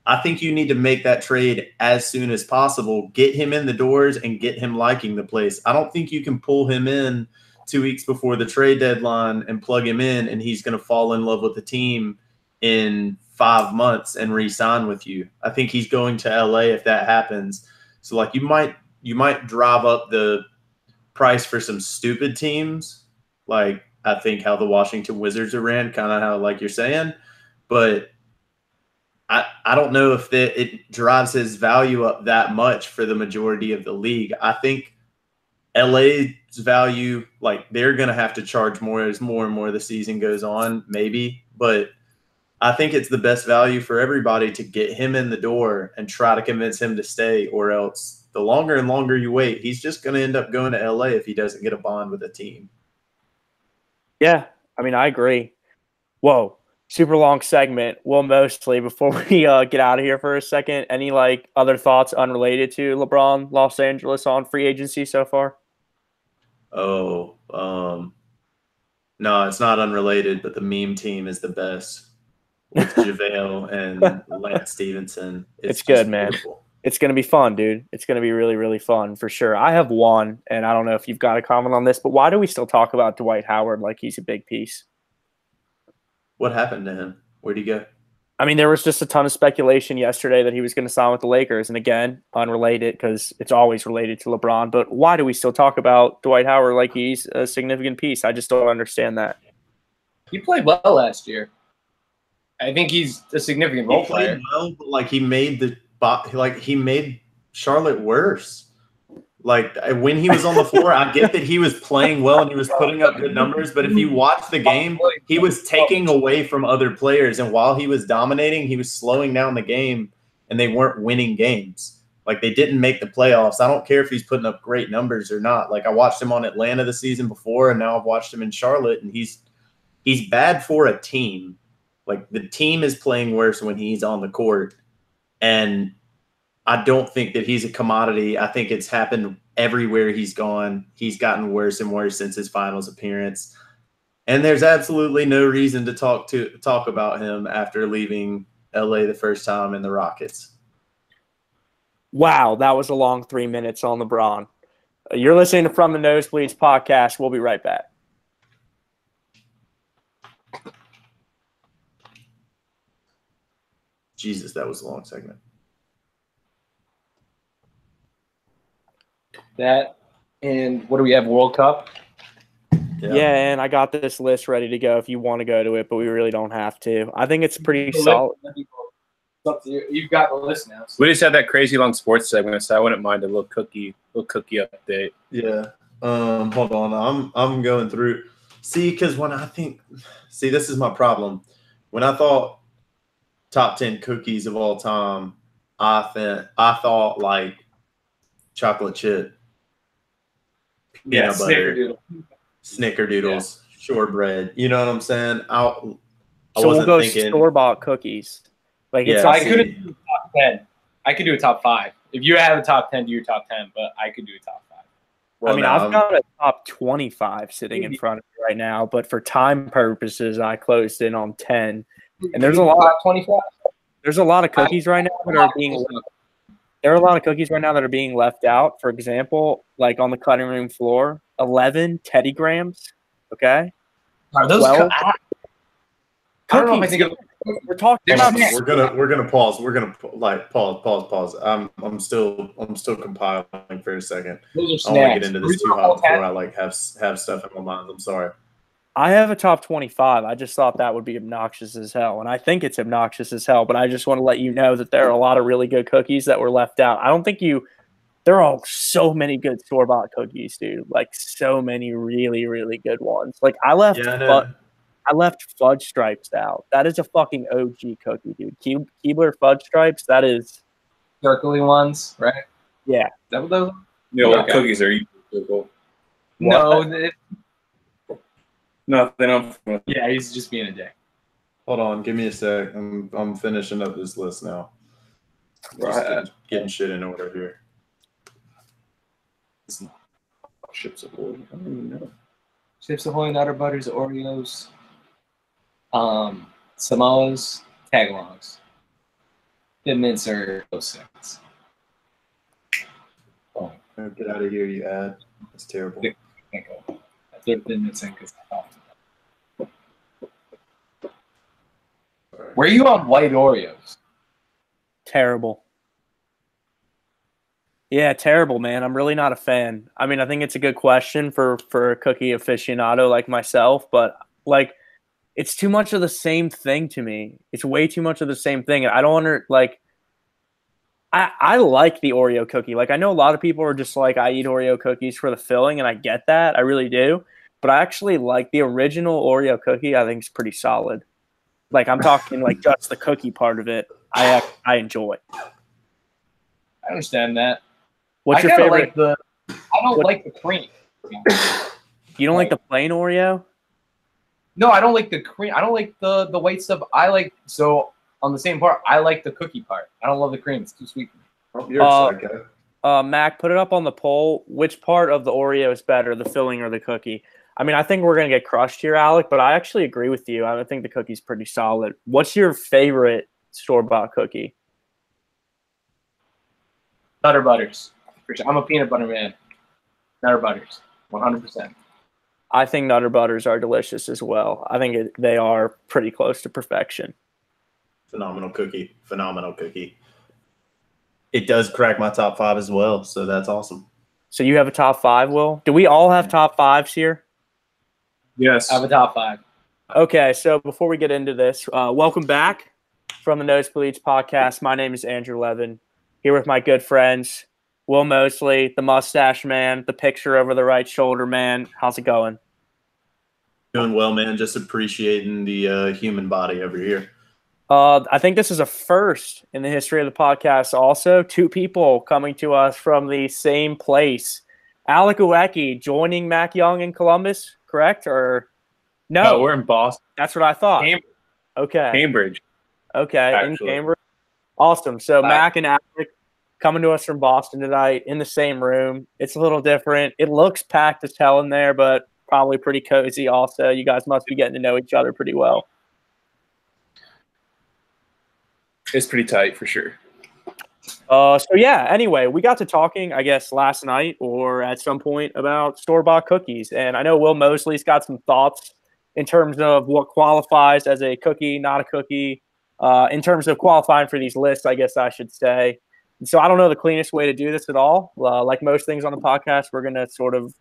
Speaker 4: I think you need to make that trade as soon as possible, get him in the doors and get him liking the place. I don't think you can pull him in 2 weeks before the trade deadline and plug him in and he's going to fall in love with the team in 5 months and re-sign with you. I think he's going to LA if that happens. So like you might drive up the price for some stupid teams, like I think how the Washington Wizards are ran, kind of how like you're saying, but I don't know if it drives his value up that much for the majority of the league. I think LA's value, like they're going to have to charge more as more and more the season goes on, maybe. But I think it's the best value for everybody to get him in the door and try to convince him to stay, or else the longer and longer you wait, he's just going to end up going to LA if he doesn't get a bond with a team.
Speaker 1: Yeah, I mean, I agree. Whoa. Super long segment. Well, mostly before we get out of here for a second, any like other thoughts unrelated to LeBron Los Angeles on free agency so far?
Speaker 4: No, it's not unrelated, but the meme team is the best with JaVale and Lance Stevenson.
Speaker 1: It's good, man. Beautiful. It's going to be fun, dude. It's going to be really, really fun for sure. I have one, and I don't know if you've got a comment on this, but why do we still talk about Dwight Howard like he's a big piece?
Speaker 4: What happened to him? Where'd he go?
Speaker 1: I mean, there was just a ton of speculation yesterday that he was going to sign with the Lakers. And again, unrelated because it's always related to LeBron. But why do we still talk about Dwight Howard like he's a significant piece? I just don't understand that.
Speaker 2: He played well last year. I think he's a significant role player.
Speaker 4: Played well, but like he made Charlotte worse. Like when he was on the floor, I get that he was playing well and he was putting up good numbers, but if you watch the game, he was taking away from other players. And while he was dominating, he was slowing down the game and they weren't winning games. Like they didn't make the playoffs. I don't care if he's putting up great numbers or not. Like I watched him on Atlanta the season before and now I've watched him in Charlotte and he's bad for a team. Like the team is playing worse when he's on the court. And I don't think that he's a commodity. I think it's happened everywhere he's gone. He's gotten worse and worse since his finals appearance. And there's absolutely no reason to talk about him after leaving LA the first time in the Rockets.
Speaker 1: Wow, that was a long 3 minutes on LeBron. You're listening to From the Nosebleeds podcast. We'll be right back.
Speaker 4: Jesus, that was a long segment.
Speaker 2: That and what do we have? World Cup?
Speaker 1: Yeah, and I got this list ready to go if you want to go to it, but we really don't have to. I think it's pretty solid.
Speaker 2: You've got the list now. So.
Speaker 3: We just had that crazy long sports segment, so I wouldn't mind a little cookie update.
Speaker 4: Yeah. Hold on. I'm going through. See, because this is my problem. When I thought top 10 cookies of all time, I thought like chocolate chip. Peanut butter, snickerdoodles, shortbread. You know what I'm saying?
Speaker 1: So we'll go store-bought cookies. Like it's
Speaker 2: I couldn't do a top 10. I could do a top 5. If you have a top 10, do your top 10. But I could do a top 5.
Speaker 1: Well, I mean, I've got a top 25 sitting in front of me right now, but for time purposes, I closed in on 10. And there's a lot of
Speaker 2: 25.
Speaker 1: There's a lot of cookies right now that are being. There are a lot of cookies right now that are being left out. For example, like on the cutting room floor, 11 Teddy Grahams. Okay.
Speaker 2: Are those? I don't know if I think of.
Speaker 1: We're talking about.
Speaker 4: We're gonna pause. We're gonna pause. I'm still compiling for a second. I don't want to get into this too hot before I have stuff in my mind. I'm sorry.
Speaker 1: I have a top 25. I just thought that would be obnoxious as hell, and I think it's obnoxious as hell. But I just want to let you know that there are a lot of really good cookies that were left out. I don't think you There are so many good store-bought cookies, dude. Like so many really, really good ones. Like I left fudge stripes out. That is a fucking OG cookie, dude. Keebler fudge stripes. That is
Speaker 2: Circly ones, right?
Speaker 1: Yeah.
Speaker 2: Is that what those?
Speaker 3: What cookies are you? Circle?
Speaker 2: No,
Speaker 3: No, they don't.
Speaker 2: yeah, he's just being a dick.
Speaker 4: Hold on, give me a sec. I'm finishing up this list now. Just getting shit in order here.
Speaker 3: Chips Ahoy. I don't even know.
Speaker 2: Chips Ahoy, Nutter Butters, Oreos, Samoas, Tagalongs. Thin Mints are those things.
Speaker 4: Oh, get out of here, you ad. That's terrible.
Speaker 2: I threw Thin Mints in because Where are you on white Oreos?
Speaker 1: Terrible. Yeah, terrible, man. I'm really not a fan. I mean, I think it's a good question for a cookie aficionado like myself, but like it's too much of the same thing to me. It's way too much of the same thing. I don't I like the Oreo cookie. Like I know a lot of people are just like, I eat Oreo cookies for the filling, and I get that. I really do. But I actually like the original Oreo cookie. I think it's pretty solid. Like I'm talking like just the cookie part of it. I enjoy.
Speaker 2: I understand that.
Speaker 1: What's your favorite?
Speaker 2: I don't like the cream.
Speaker 1: You don't like the plain Oreo?
Speaker 2: No, I don't like the cream. I don't like the white stuff. On the same part, I like the cookie part. I don't love the cream. It's too sweet for me.
Speaker 4: Oh, you're excited, guy.
Speaker 1: Mac, put it up on the poll. Which part of the Oreo is better, the filling or the cookie? I mean, I think we're going to get crushed here, Alec, but I actually agree with you. I think the cookie's pretty solid. What's your favorite store-bought cookie?
Speaker 2: Nutter Butters. I'm a peanut butter man. Nutter Butters. 100%.
Speaker 1: I think Nutter Butters are delicious as well. I think they are pretty close to perfection.
Speaker 4: Phenomenal cookie. Phenomenal cookie. It does crack my top 5 as well, so that's awesome.
Speaker 1: So you have a top 5, Will? Do we all have top 5s here?
Speaker 3: Yes.
Speaker 2: I have a top 5.
Speaker 1: Okay, so before we get into this, welcome back from the Nosebleeds podcast. My name is Andrew Levin, here with my good friends, Will Mosley, the mustache man, the picture over the right shoulder man. How's it going?
Speaker 4: Doing well, man. Just appreciating the human body over here.
Speaker 1: I think this is a first in the history of the podcast also. 2 people coming to us from the same place. Alec Uwecki joining Mac Young in Columbus, correct? Or no?
Speaker 3: We're in Boston.
Speaker 1: That's what I thought.
Speaker 2: Cambridge.
Speaker 1: Okay.
Speaker 3: Cambridge.
Speaker 1: Okay,
Speaker 3: actually.
Speaker 1: In Cambridge. Awesome. So Mac and Alec coming to us from Boston tonight in the same room. It's a little different. It looks packed as hell in there, but probably pretty cozy also. You guys must be getting to know each other pretty well.
Speaker 3: It's pretty tight for sure.
Speaker 1: So yeah, anyway, we got to talking, I guess, last night or at some point about store-bought cookies. And I know Will Mosley's got some thoughts in terms of what qualifies as a cookie, not a cookie, in terms of qualifying for these lists, I guess I should say. And so I don't know the cleanest way to do this at all. Like most things on the podcast, we're going to sort of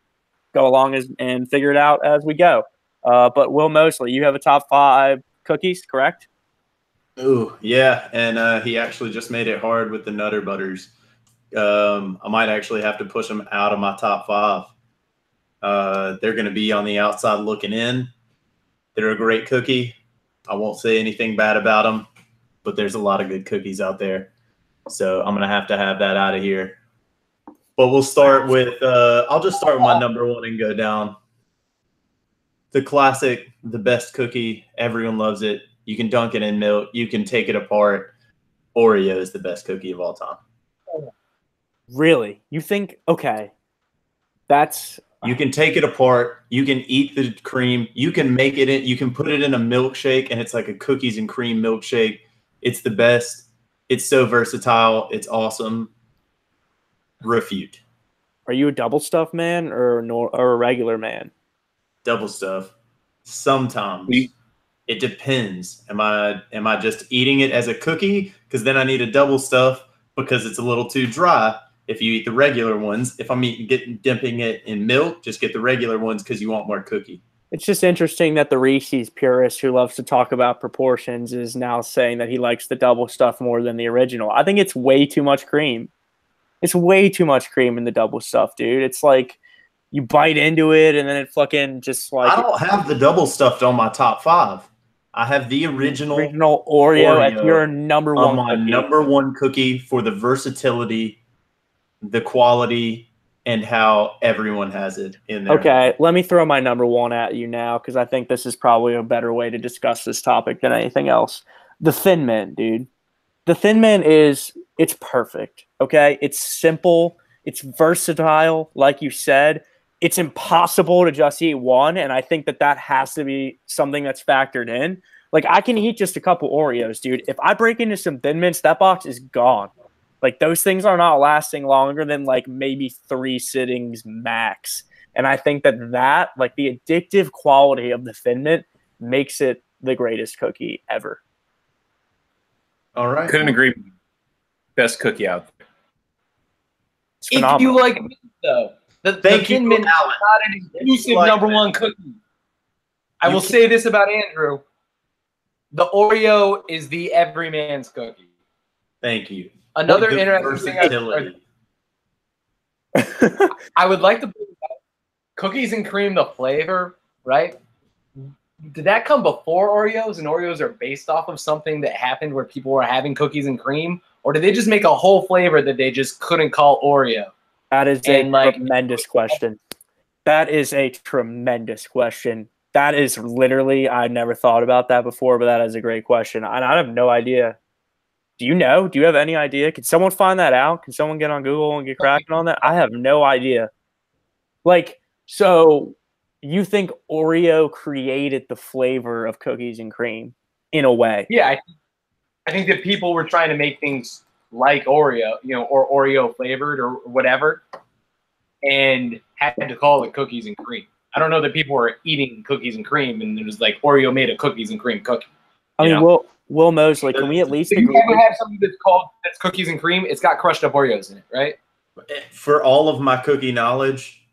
Speaker 1: go along and figure it out as we go. But Will Mosley, you have a top 5 cookies, correct?
Speaker 4: Ooh, yeah, and he actually just made it hard with the Nutter Butters. I might actually have to push them out of my top 5. They're going to be on the outside looking in. They're a great cookie. I won't say anything bad about them, but there's a lot of good cookies out there. So I'm going to have that out of here. But we'll start with I'll just start with my number 1 and go down. The classic, the best cookie. Everyone loves it. You can dunk it in milk. You can take it apart. Oreo is the best cookie of all time.
Speaker 1: Really? You think? Okay.
Speaker 4: You can take it apart. You can eat the cream. You can make it in. You can put it in a milkshake, and it's like a cookies and cream milkshake. It's the best. It's so versatile. It's awesome. Refute.
Speaker 1: Are you a double stuff man or a regular man?
Speaker 4: Double stuff. Sometimes. It depends. Am I just eating it as a cookie? Because then I need a double stuff because it's a little too dry. If you eat the regular ones, if I'm dipping it in milk, just get the regular ones because you want more cookie.
Speaker 1: It's just interesting that the Reese's purist who loves to talk about proportions is now saying that he likes the double stuff more than the original. I think it's way too much cream. It's way too much cream in the double stuff, dude. It's like you bite into it and then it fucking just like
Speaker 4: I don't have the double stuffed on my top 5. I have the original
Speaker 1: Oreo as your number
Speaker 4: on
Speaker 1: one
Speaker 4: my
Speaker 1: cookie.
Speaker 4: number one cookie for the versatility, the quality, and how everyone has it in there.
Speaker 1: Okay, let me throw my number one at you now because I think this is probably a better way to discuss this topic than anything else. The Thin Mint, dude. The Thin Mint it's perfect, okay? It's simple. It's versatile, like you said. It's impossible to just eat one, and I think that has to be something that's factored in. Like, I can eat just a couple Oreos, dude. If I break into some Thin Mints, that box is gone. Like, those things are not lasting longer than, like, maybe 3 sittings max. And I think that like, the addictive quality of the Thin Mint makes it the greatest cookie ever.
Speaker 4: All right.
Speaker 3: Couldn't agree. Best cookie out there.
Speaker 1: It's
Speaker 2: If
Speaker 1: phenomenal.
Speaker 2: you like mint, though, the Thin Mint is
Speaker 4: Alan.
Speaker 2: not an exclusive
Speaker 4: Like
Speaker 2: number
Speaker 4: mint.
Speaker 2: one cookie. I
Speaker 4: You
Speaker 2: will
Speaker 4: can-
Speaker 2: say this about Andrew. The Oreo is the everyman's cookie.
Speaker 4: Thank you.
Speaker 2: Another
Speaker 4: The
Speaker 2: interesting thing
Speaker 4: versatility.
Speaker 2: I would like to put cookies and cream, the flavor, right? Did that come before Oreos, and Oreos are based off of something that happened where people were having cookies and cream? Or did they just make a whole flavor that they just couldn't call Oreo?
Speaker 1: That is
Speaker 2: And,
Speaker 1: a tremendous question. That is a tremendous question. That is literally, I never thought about that before, but that is a great question. And I have no idea. Do you know? Do you have any idea? Can someone find that out? Can someone get on Google and get cracking on that? I have no idea. Like, so you think Oreo created the flavor of cookies and cream in a way?
Speaker 2: Yeah, I think that people were trying to make things like Oreo, or Oreo flavored or whatever, and had to call it cookies and cream. I don't know that people were eating cookies and cream and it was like Oreo made a cookies and cream cookie.
Speaker 1: I mean, Will Mosley, can we at least
Speaker 2: If you
Speaker 1: agree?
Speaker 2: ever have something that's cookies and cream, it's got crushed up Oreos in it, right?
Speaker 4: For all of my cookie knowledge,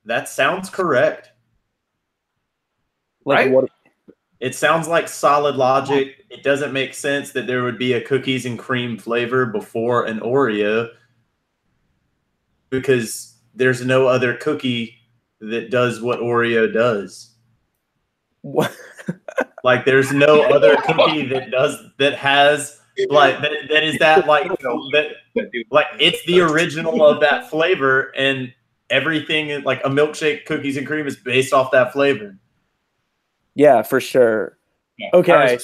Speaker 4: that sounds correct.
Speaker 1: Like,
Speaker 2: right?
Speaker 1: what?
Speaker 4: It sounds like solid logic. It doesn't make sense that there would be a cookies and cream flavor before an Oreo because there's no other cookie that does what Oreo does.
Speaker 1: What?
Speaker 4: Like, there's no other cookie that has like that is that like it's the original of that flavor, and everything like a milkshake, cookies and cream is based off that flavor.
Speaker 1: Yeah, for sure.
Speaker 2: Yeah.
Speaker 1: Okay.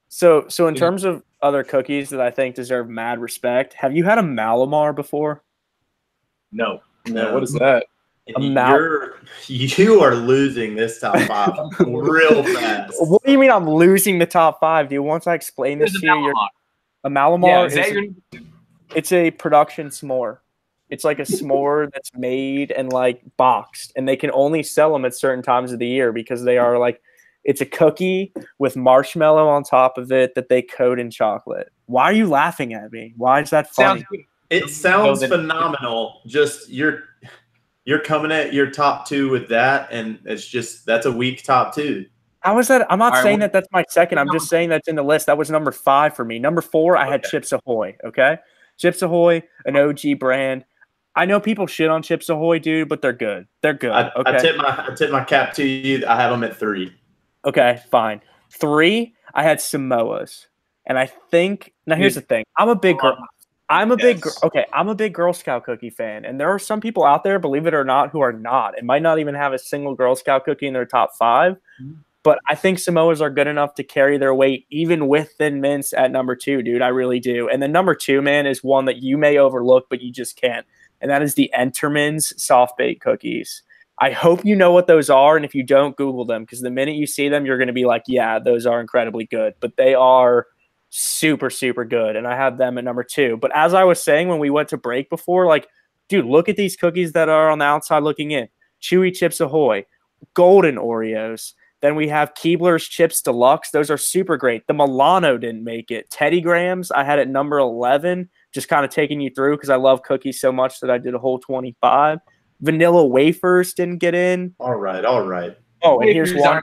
Speaker 1: So in terms of other cookies that I think deserve mad respect, have you had a Malamar before?
Speaker 2: No.
Speaker 3: What is that?
Speaker 4: You are losing this top 5 real fast.
Speaker 1: What do you mean I'm losing the top 5, dude? Once I explain this to you, a Malamar it's a production s'more. It's like a s'more that's made and like boxed, and they can only sell them at certain times of the year because they are like, it's a cookie with marshmallow on top of it that they coat in chocolate. Why are you laughing at me? Why is that funny?
Speaker 4: It sounds phenomenal. Just you're coming at your top 2 with that, and that's a weak top 2.
Speaker 1: How is that? I'm not saying that that's my second. I'm just saying that's in the list. That was number 5 for me. Number 4, I had Chips Ahoy. Okay, Chips Ahoy, an OG brand. I know people shit on Chips Ahoy, dude, but they're good. They're good. Okay?
Speaker 4: I tip my cap to you. I have them at 3.
Speaker 1: Okay, fine. 3, I had Samoas, and I think now here's the thing. I'm a big Girl Scout cookie fan, and there are some people out there, believe it or not, who are not. It might not even have a single Girl Scout cookie in their top 5, but I think Samoas are good enough to carry their weight, even with Thin Mints at number 2, dude. I really do. And then number 2, man, is one that you may overlook, but you just can't, and that is the Enterman's soft baked cookies. I hope you know what those are, and if you don't, Google them, because the minute you see them, you're going to be like, yeah, those are incredibly good. But they are super, super good, and I have them at number 2. But as I was saying when we went to break before, like, dude, look at these cookies that are on the outside looking in. Chewy Chips Ahoy, Golden Oreos. Then we have Keebler's Chips Deluxe. Those are super great. The Milano didn't make it. Teddy Grahams, I had at number 11, just kind of taking you through because I love cookies so much that I did a whole 25. Vanilla Wafers didn't get in.
Speaker 4: All right.
Speaker 1: Oh, and here's one.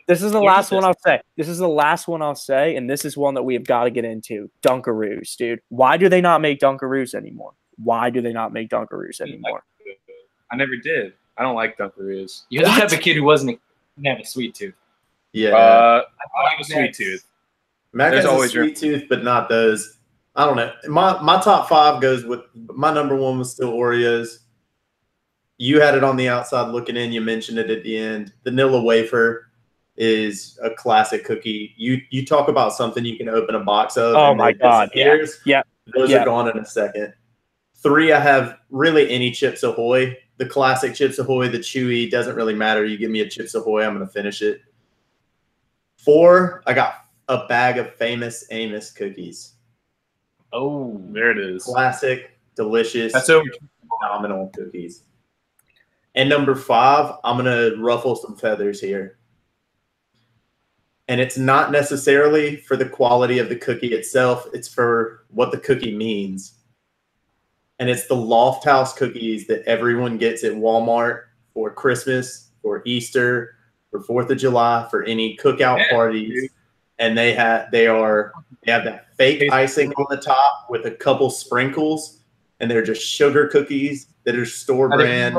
Speaker 1: This is the last one I'll say. This is the last one I'll say, and this is one that we have got to get into. Dunkaroos, dude. Why do they not make Dunkaroos anymore? why do they not make Dunkaroos anymore?
Speaker 3: I never did. I don't like Dunkaroos.
Speaker 2: You're the type of kid who didn't have a sweet tooth.
Speaker 4: Yeah.
Speaker 3: I have a sweet tooth.
Speaker 4: Mac
Speaker 3: There's
Speaker 4: has
Speaker 3: always
Speaker 4: a sweet tooth, but not those. I don't know. My top 5 goes with my number 1 was still Oreos. You had it on the outside looking in. You mentioned it at the end. Vanilla wafer is a classic cookie. You talk about something you can open a box of.
Speaker 1: Oh
Speaker 4: and
Speaker 1: my
Speaker 4: then
Speaker 1: God!
Speaker 4: disappears.
Speaker 1: Yeah.
Speaker 4: Those are gone in a second. 3, I have really any Chips Ahoy. The classic Chips Ahoy, the chewy, doesn't really matter. You give me a Chips Ahoy, I'm going to finish it. 4, I got a bag of Famous Amos cookies.
Speaker 2: Oh,
Speaker 3: There it is.
Speaker 4: Classic, delicious,
Speaker 3: That's over.
Speaker 4: phenomenal cookies. And number 5, I'm going to ruffle some feathers here. And it's not necessarily for the quality of the cookie itself. It's for what the cookie means. And it's the Loft House cookies that everyone gets at Walmart for Christmas, for Easter, for 4th of July, for any cookout parties. And they have that fake icing on the top with a couple sprinkles, and they're just sugar cookies that are store brand.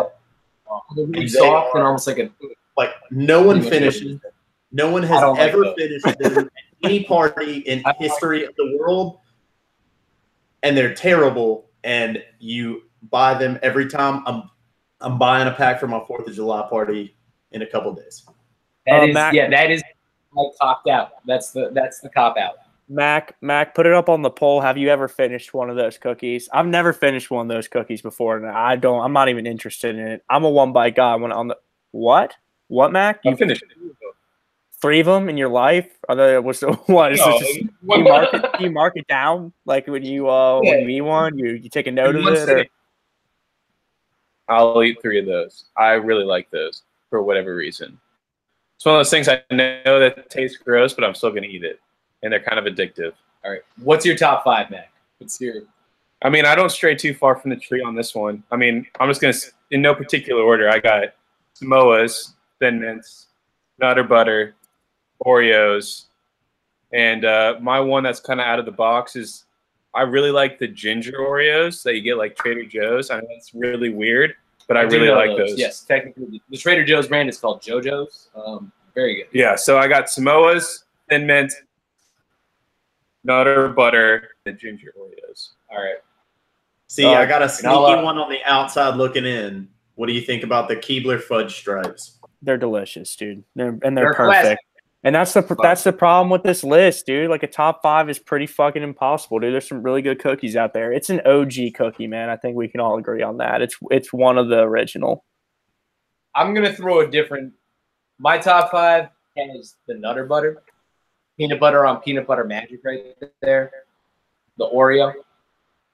Speaker 2: They're really soft and almost like
Speaker 4: no one finishes them. No one has ever finished them at any party in history of the world, and they're terrible. And you buy them every time. I'm buying a pack for my 4th of July party in a couple days.
Speaker 2: That is like copped out. That's the cop out.
Speaker 1: Mac, put it up on the poll. Have you ever finished one of those cookies? I've never finished one of those cookies before, and I'm not even interested in it. I'm a one bite guy. What, Mac? You
Speaker 3: finished
Speaker 1: 3 of them in your life? What is this? You mark it down like when you eat one? You take a note of it? Or?
Speaker 3: I'll eat 3 of those. I really like those for whatever reason. It's one of those things I know that tastes gross, but I'm still going to eat it. And they're kind of addictive.
Speaker 2: All right. What's your top 5, Mac? Let's hear it.
Speaker 3: I mean, I don't stray too far from the tree on this one. I mean, I'm just going to, in no particular order, I got Samoas, Thin Mints, Nutter Butter, Oreos, and my one that's kind of out of the box is I really like the ginger Oreos that you get like Trader Joe's. I know it's really weird, but I really like those.
Speaker 2: Yes, technically, the Trader Joe's brand is called JoJo's. Very good.
Speaker 3: Yeah, so I got Samoas, Thin Mint, Nutter Butter, and ginger Oreos.
Speaker 2: All right.
Speaker 4: See, I got a sneaky one on the outside looking in. What do you think about the Keebler fudge stripes?
Speaker 1: They're delicious, dude. They're perfect.
Speaker 2: Classic.
Speaker 1: And that's the problem with this list, dude. Like a top 5 is pretty fucking impossible, dude. There's some really good cookies out there. It's an OG cookie, man. I think we can all agree on that. It's one of the original.
Speaker 2: I'm gonna throw a different. My top 5 is the Nutter Butter, peanut butter on peanut butter magic right there, the Oreo,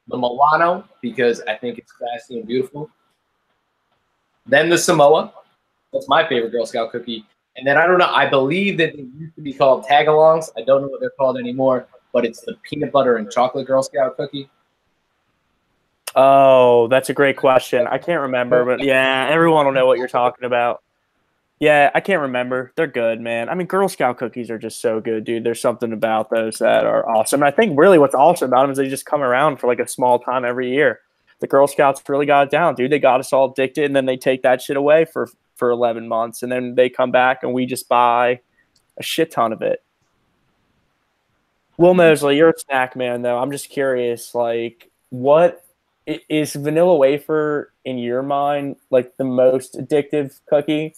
Speaker 2: the Milano because I think it's classy and beautiful. Then the Samoa. That's my favorite Girl Scout cookie. And then I don't know. I believe that they used to be called tagalongs. I don't know what they're called anymore, but it's the peanut butter and chocolate Girl Scout cookie.
Speaker 1: Oh, that's a great question. I can't remember, but yeah, everyone will know what you're talking about. Yeah, I can't remember. They're good, man. I mean, Girl Scout cookies are just so good, dude. There's something about those that are awesome. And I think really what's awesome about them is they just come around for like a small time every year. The Girl Scouts really got it down, dude. They got us all addicted, and then they take that shit away for 11 months, and then they come back, and we just buy a shit ton of it. Will Mosley, you're a snack man, though. I'm just curious, like, what is vanilla wafer in your mind, like, the most addictive cookie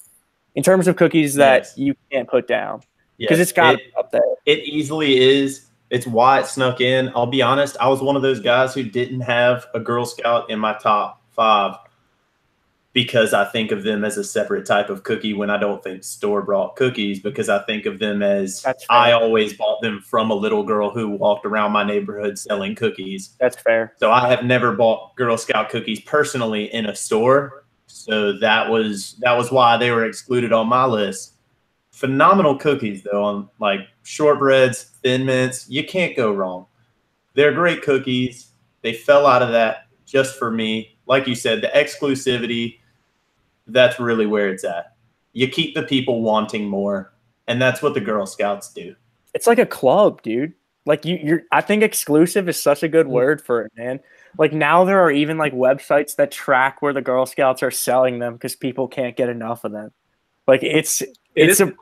Speaker 1: in terms of cookies that you can't put down? Because it's got up there.
Speaker 4: It easily is. It's why it snuck in. I'll be honest, I was one of those guys who didn't have a Girl Scout in my top 5 because I think of them as a separate type of cookie when I don't think store-bought cookies, because I think of them as I always bought them from a little girl who walked around my neighborhood selling cookies.
Speaker 1: That's fair.
Speaker 4: So I have never bought Girl Scout cookies personally in a store. So that was why they were excluded on my list. Phenomenal cookies, though, on like shortbreads, Thin Mints. You can't go wrong. They're great cookies. They fell out of that just for me. Like you said, the exclusivity, that's really where it's at. You keep the people wanting more, and that's what the Girl Scouts do.
Speaker 1: It's like a club, dude. Like I think exclusive is such a good word for it, man. Like now there are even like websites that track where the Girl Scouts are selling them because people can't get enough of them. Like it's an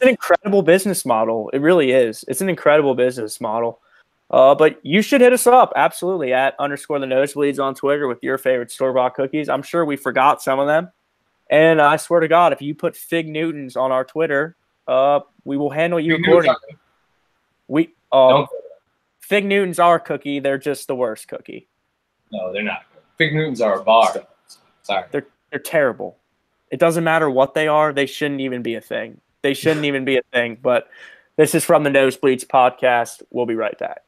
Speaker 1: incredible business model. It really is. It's an incredible business model. But you should hit us up absolutely at _the Nosebleeds on Twitter with your favorite store-bought cookies. I'm sure we forgot some of them. And I swear to God, if you put Fig Newtons on our Twitter, we will handle you accordingly. Fig Newtons are a cookie. They're just the worst cookie.
Speaker 2: No, they're not. Fig Newtons are a bar. Sorry.
Speaker 1: They're terrible. It doesn't matter what they are. They shouldn't even be a thing. They shouldn't even be a thing. But this is from the Nosebleeds podcast. We'll be right back.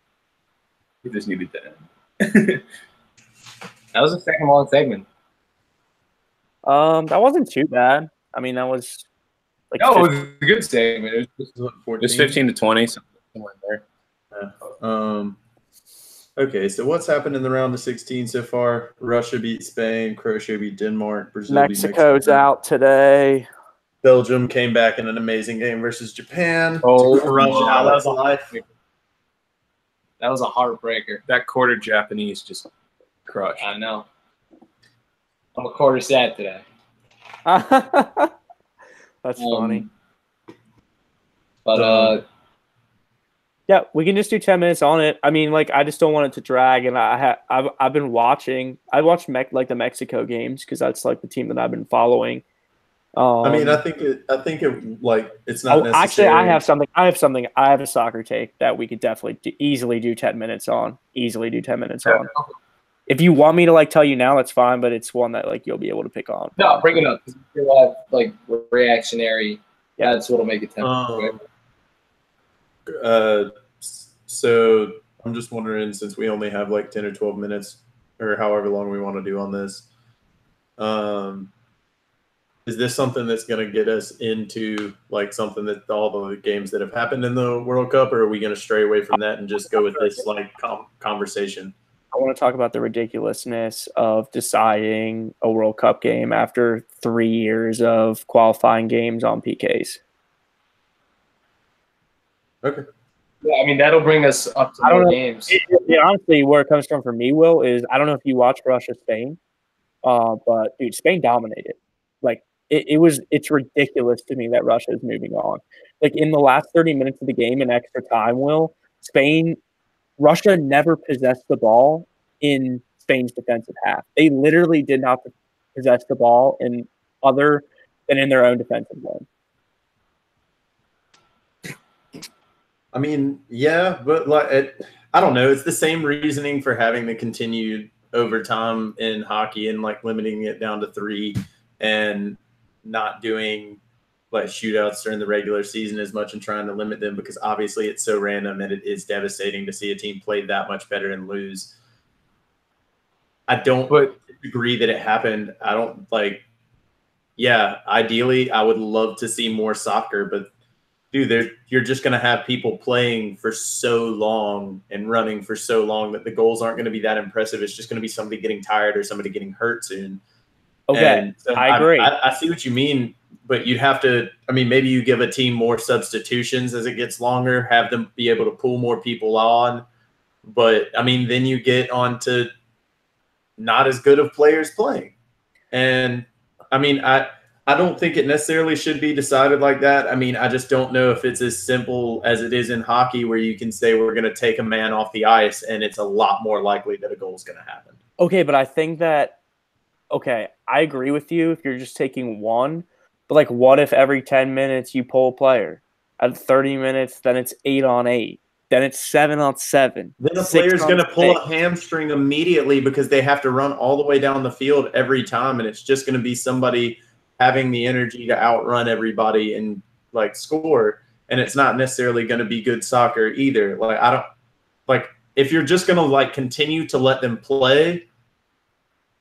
Speaker 2: We just needed that. That was a second long segment.
Speaker 1: That wasn't too bad. I mean, that was like
Speaker 2: it was a good segment. It
Speaker 3: was 15 to 20, somewhere there.
Speaker 4: Okay, so what's happened in the round of 16 so far? Russia beat Spain, Croatia beat Denmark, Brazil beat Mexico.
Speaker 1: Mexico's out today.
Speaker 4: Belgium came back in an amazing game versus Japan.
Speaker 2: Oh,
Speaker 4: that was a life.
Speaker 2: That was a heartbreaker.
Speaker 3: That quarter Japanese just crushed.
Speaker 2: I know. I'm a quarter sad today.
Speaker 1: That's funny.
Speaker 2: But
Speaker 1: yeah, we can just do 10 minutes on it. I mean, like, I just don't want it to drag. And I've been watching. I watched like the Mexico games because that's like the team that I've been following.
Speaker 4: I mean, I think it like it's not necessary.
Speaker 1: Actually, I have something. I have a soccer take that we could definitely easily do 10 minutes on. On. If you want me to like tell you now, that's fine. But it's one that like you'll be able to pick on.
Speaker 2: No, bring it up. You'll have like reactionary. Yeah, that's what'll make it 10 minutes.
Speaker 4: So I'm just wondering, since we only have like 10 or 12 minutes, or however long we want to do on this, is this something that's going to get us into like something that all the games that have happened in the World Cup, or are we going to stray away from that and just go with this like conversation?
Speaker 1: I want to talk about the ridiculousness of deciding a World Cup game after 3 years of qualifying games on PKs.
Speaker 4: Okay.
Speaker 2: Yeah, I mean, that'll bring us up to more games.
Speaker 1: Honestly, where it comes from for me, Will, is I don't know if you watched Russia-Spain, but, dude, Spain dominated. Like, it's ridiculous to me that Russia is moving on. Like, in the last 30 minutes of the game in extra time, Will, Russia never possessed the ball in Spain's defensive half. They literally did not possess the ball in other than in their own defensive zone.
Speaker 4: I mean, yeah, but like I don't know. It's the same reasoning for having the continued overtime in hockey and like limiting it down to 3 and not doing like shootouts during the regular season as much and trying to limit them, because obviously it's so random and it is devastating to see a team play that much better and lose. I don't agree that it happened. I don't like, yeah, ideally I would love to see more soccer, but dude, you're just going to have people playing for so long and running for so long that the goals aren't going to be that impressive. It's just going to be somebody getting tired or somebody getting hurt soon.
Speaker 1: Okay, so I agree.
Speaker 4: I see what you mean, but you'd have to – I mean, maybe you give a team more substitutions as it gets longer, have them be able to pull more people on. But, I mean, then you get on to not as good of players playing. And, I mean, I don't think it necessarily should be decided like that. I mean, I just don't know if it's as simple as it is in hockey where you can say we're going to take a man off the ice and it's a lot more likely that a goal is going to happen.
Speaker 1: Okay, but I think that okay, I agree with you if you're just taking one, but like what if every 10 minutes you pull a player? At 30 minutes, then it's 8-on-8. Then it's 7-on-7.
Speaker 4: Then a player's going to pull a hamstring immediately because they have to run all the way down the field every time, and it's just going to be somebody having the energy to outrun everybody and like score. And it's not necessarily going to be good soccer either. Like, I don't like if you're just going to like continue to let them play.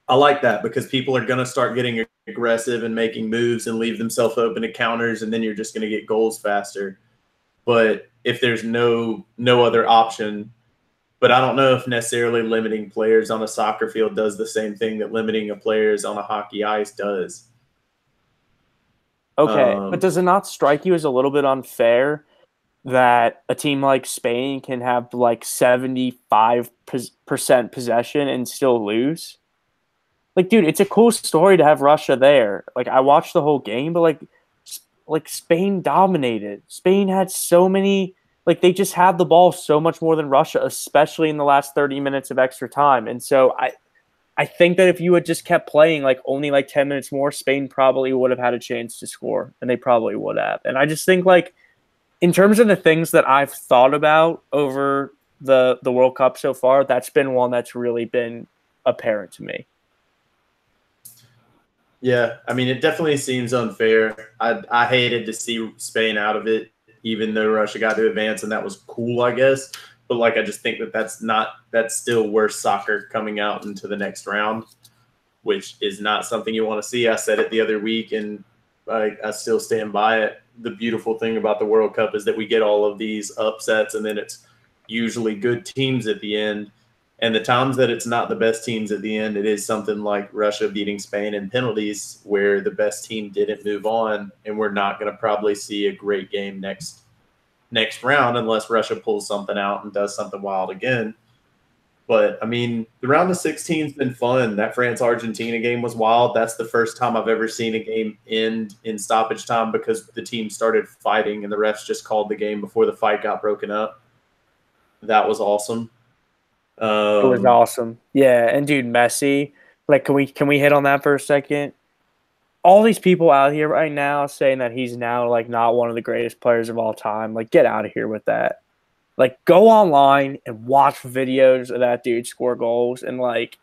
Speaker 4: I like that because people are going to start getting aggressive and making moves and leave themselves open to counters. And then you're just going to get goals faster. But if there's no other option, but I don't know if necessarily limiting players on a soccer field does the same thing that limiting a players on a hockey ice does.
Speaker 1: Okay, but does it not strike you as a little bit unfair that a team like Spain can have like 75% possession and still lose. Like, dude, it's a cool story to have Russia there. Like, I watched the whole game, but like Spain dominated. Spain had so many, like, they just had the ball so much more than Russia, especially in the last 30 minutes of extra time. And so I think that if you had just kept playing like only like 10 minutes more, Spain probably would have had a chance to score, and they probably would have. And I just think, like, in terms of the things that I've thought about over the World Cup so far, that's been one that's really been apparent to me.
Speaker 4: Yeah, I mean, it definitely seems unfair. I hated to see Spain out of it, even though Russia got to advance, and that was cool, I guess. But like, I just think that that's still worse soccer coming out into the next round, which is not something you want to see. I said it the other week, and I still stand by it. The beautiful thing about the World Cup is that we get all of these upsets, and then it's usually good teams at the end. And the times that it's not the best teams at the end, it is something like Russia beating Spain in penalties where the best team didn't move on, and we're not going to probably see a great game next round unless Russia pulls something out and does something wild again. But, I mean, the round of 16's been fun. That France-Argentina game was wild. That's the first time I've ever seen a game end in stoppage time because the team started fighting and the refs just called the game before the fight got broken up. That was awesome.
Speaker 1: It was awesome. Yeah, and dude, Messi, like, can we hit on that for a second? All these people out here right now saying that he's now like not one of the greatest players of all time. Like, get out of here with that. Like, go online and watch videos of that dude score goals, and like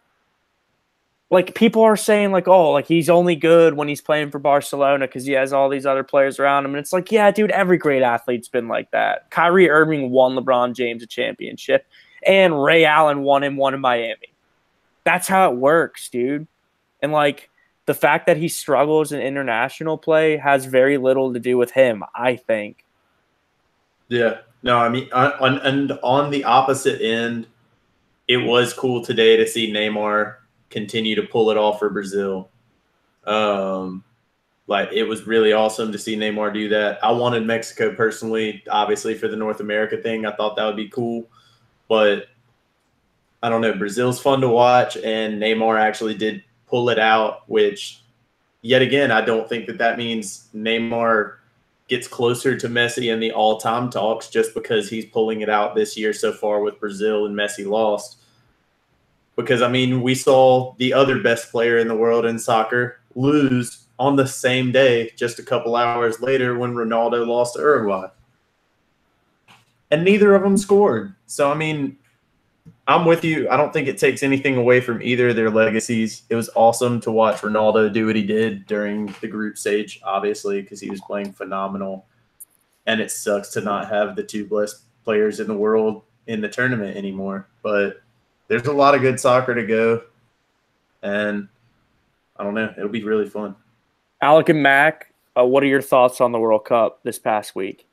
Speaker 1: people are saying like, oh, like he's only good when he's playing for Barcelona because he has all these other players around him. And it's like, yeah, dude, every great athlete's been like that. Kyrie Irving won LeBron James a championship, and Ray Allen won him one in Miami. That's how it works, dude. And like, the fact that he struggles in international play has very little to do with him, I think.
Speaker 4: Yeah. No, I mean, on the opposite end, it was cool today to see Neymar continue to pull it off for Brazil. Like, it was really awesome to see Neymar do that. I wanted Mexico personally, obviously, for the North America thing. I thought that would be cool. But I don't know. Brazil's fun to watch, and Neymar actually did pull it out, which, yet again, I don't think that means Neymar gets closer to Messi in the all-time talks just because he's pulling it out this year so far with Brazil and Messi lost. Because, I mean, we saw the other best player in the world in soccer lose on the same day just a couple hours later when Ronaldo lost to Uruguay. And neither of them scored. So, I mean, I'm with you. I don't think it takes anything away from either of their legacies. It was awesome to watch Ronaldo do what he did during the group stage, obviously, because he was playing phenomenal. And it sucks to not have the two best players in the world in the tournament anymore. But there's a lot of good soccer to go. And I don't know. It'll be really fun.
Speaker 1: Alec and Mac, what are your thoughts on the World Cup this past week?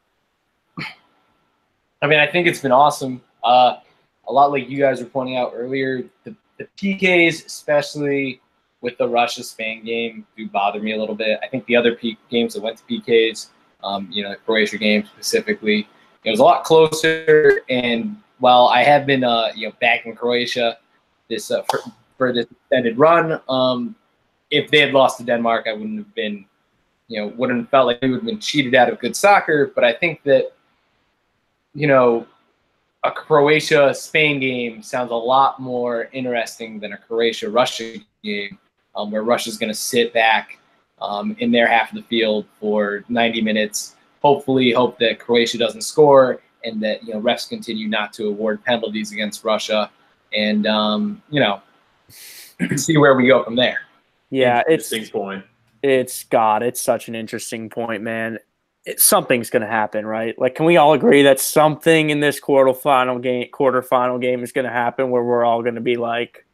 Speaker 2: I mean, I think it's been awesome. A lot like you guys were pointing out earlier, the PKs, especially with the Russia-Spain game, do bother me a little bit. I think the other games that went to PKs, the Croatia game specifically, it was a lot closer. And while I have been, back in Croatia this for this extended run, if they had lost to Denmark, I wouldn't have been, wouldn't have felt like we would have been cheated out of good soccer. But I think that, a Croatia-Spain game sounds a lot more interesting than a Croatia-Russia game, where Russia's going to sit back in their half of the field for 90 minutes, hopefully hope that Croatia doesn't score and that refs continue not to award penalties against Russia, and see where we go from there.
Speaker 1: Yeah,
Speaker 4: interesting point.
Speaker 1: It's such an interesting point, man. Something's going to happen, right? Like, can we all agree that something in this quarterfinal game is going to happen where we're all going to be like,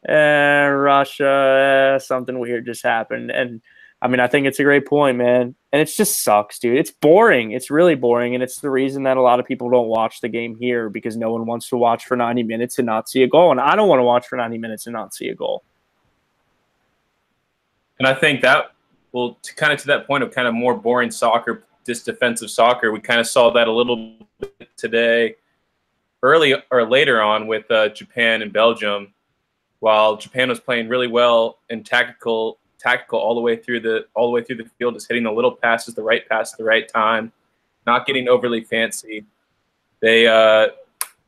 Speaker 1: Russia, something weird just happened. And I mean, I think it's a great point, man. And it just sucks, dude. It's boring. It's really boring. And it's the reason that a lot of people don't watch the game here, because no one wants to watch for 90 minutes and not see a goal. And I don't want to watch for 90 minutes and not see a goal.
Speaker 3: And I think that, well, to that point of kind of more boring soccer, this defensive soccer. We kind of saw that a little bit today, early or later on with Japan and Belgium. While Japan was playing really well and tactical all the way through the field, just hitting the little passes, the right pass at the right time, not getting overly fancy. It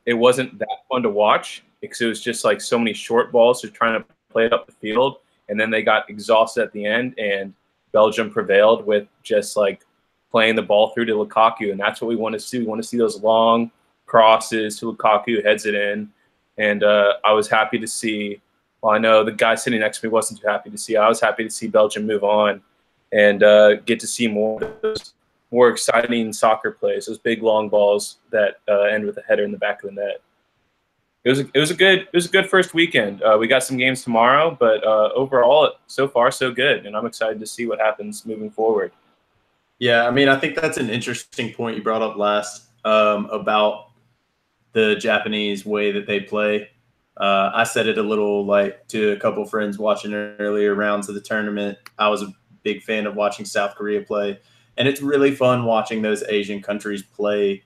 Speaker 3: wasn't that fun to watch because it was just like so many short balls just trying to play it up the field, and then they got exhausted at the end, and Belgium prevailed with just like playing the ball through to Lukaku, and that's what we want to see. We want to see those long crosses to Lukaku who heads it in, and I was happy to see. Well, I know the guy sitting next to me wasn't too happy to see. I was happy to see Belgium move on and get to see more exciting soccer plays, those big long balls that end with a header in the back of the net. It was a good first weekend. We got some games tomorrow, but overall, so far so good, and I'm excited to see what happens moving forward.
Speaker 4: Yeah, I mean, I think that's an interesting point you brought up last about the Japanese way that they play. I said it a little like to a couple friends watching earlier rounds of the tournament. I was a big fan of watching South Korea play, and it's really fun watching those Asian countries play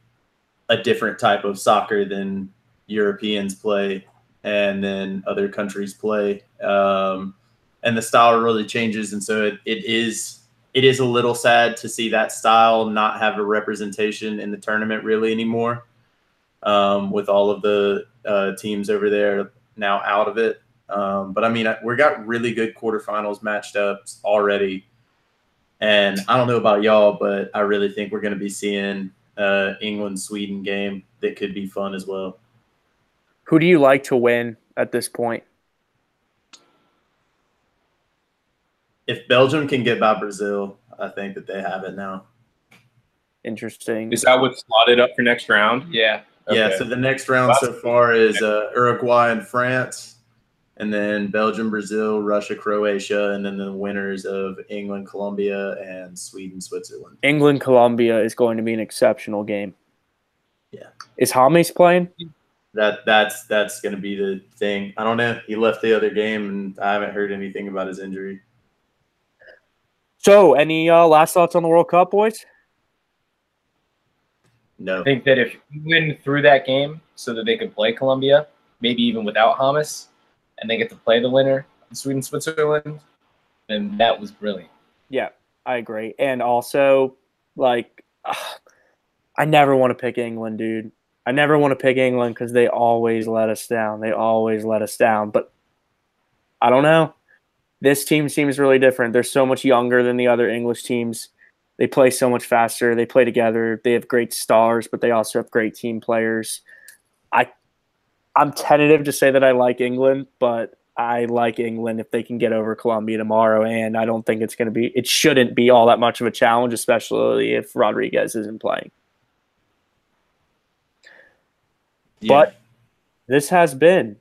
Speaker 4: a different type of soccer than Europeans play and then other countries play. And the style really changes. And so it is a little sad to see that style not have a representation in the tournament really anymore, with all of the teams over there now out of it. But I mean, we got really good quarterfinals matched up already. And I don't know about y'all, but I really think we're going to be seeing England-Sweden game that could be fun as well.
Speaker 1: Who do you like to win at this point?
Speaker 4: If Belgium can get by Brazil, I think that they have it now.
Speaker 1: Interesting.
Speaker 3: Is that what's slotted up for next round?
Speaker 2: Yeah.
Speaker 3: Okay.
Speaker 4: Yeah, so the next round so far is Uruguay and France, and then Belgium, Brazil, Russia, Croatia, and then the winners of England, Colombia, and Sweden, Switzerland.
Speaker 1: England, Colombia is going to be an exceptional game.
Speaker 4: Yeah.
Speaker 1: Is James playing?
Speaker 4: That's going to be the thing. I don't know. He left the other game, and I haven't heard anything about his injury.
Speaker 1: So, any last thoughts on the World Cup, boys?
Speaker 4: No.
Speaker 2: I think that if England threw that game so that they could play Colombia, maybe even without James, and they get to play the winner in Sweden, Switzerland, then that was brilliant.
Speaker 1: Yeah, I agree. And also, like, I never want to pick England, dude. I never want to pick England because they always let us down. They always let us down. But I don't know. This team seems really different. They're so much younger than the other English teams. They play so much faster. They play together. They have great stars, but they also have great team players. I'm tentative to say that I like England, but I like England if they can get over Colombia tomorrow, and I don't think it shouldn't be all that much of a challenge, especially if Rodriguez isn't playing.
Speaker 4: Yeah.
Speaker 1: But this has been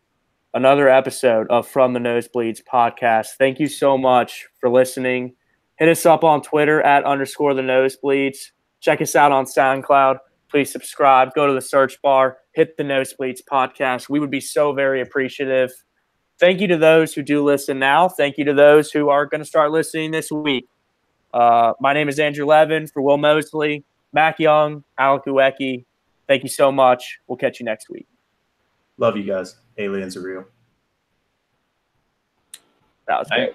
Speaker 1: another episode of From the Nosebleeds podcast. Thank you so much for listening. Hit us up on Twitter @_the Nosebleeds. Check us out on SoundCloud. Please subscribe. Go to the search bar. Hit the Nosebleeds podcast. We would be so very appreciative. Thank you to those who do listen now. Thank you to those who are going to start listening this week. My name is Andrew Levin for Will Mosley, Mac Young, Alec Uwecki. Thank you so much. We'll catch you next week.
Speaker 4: Love you guys. Aliens are real.
Speaker 1: That was great.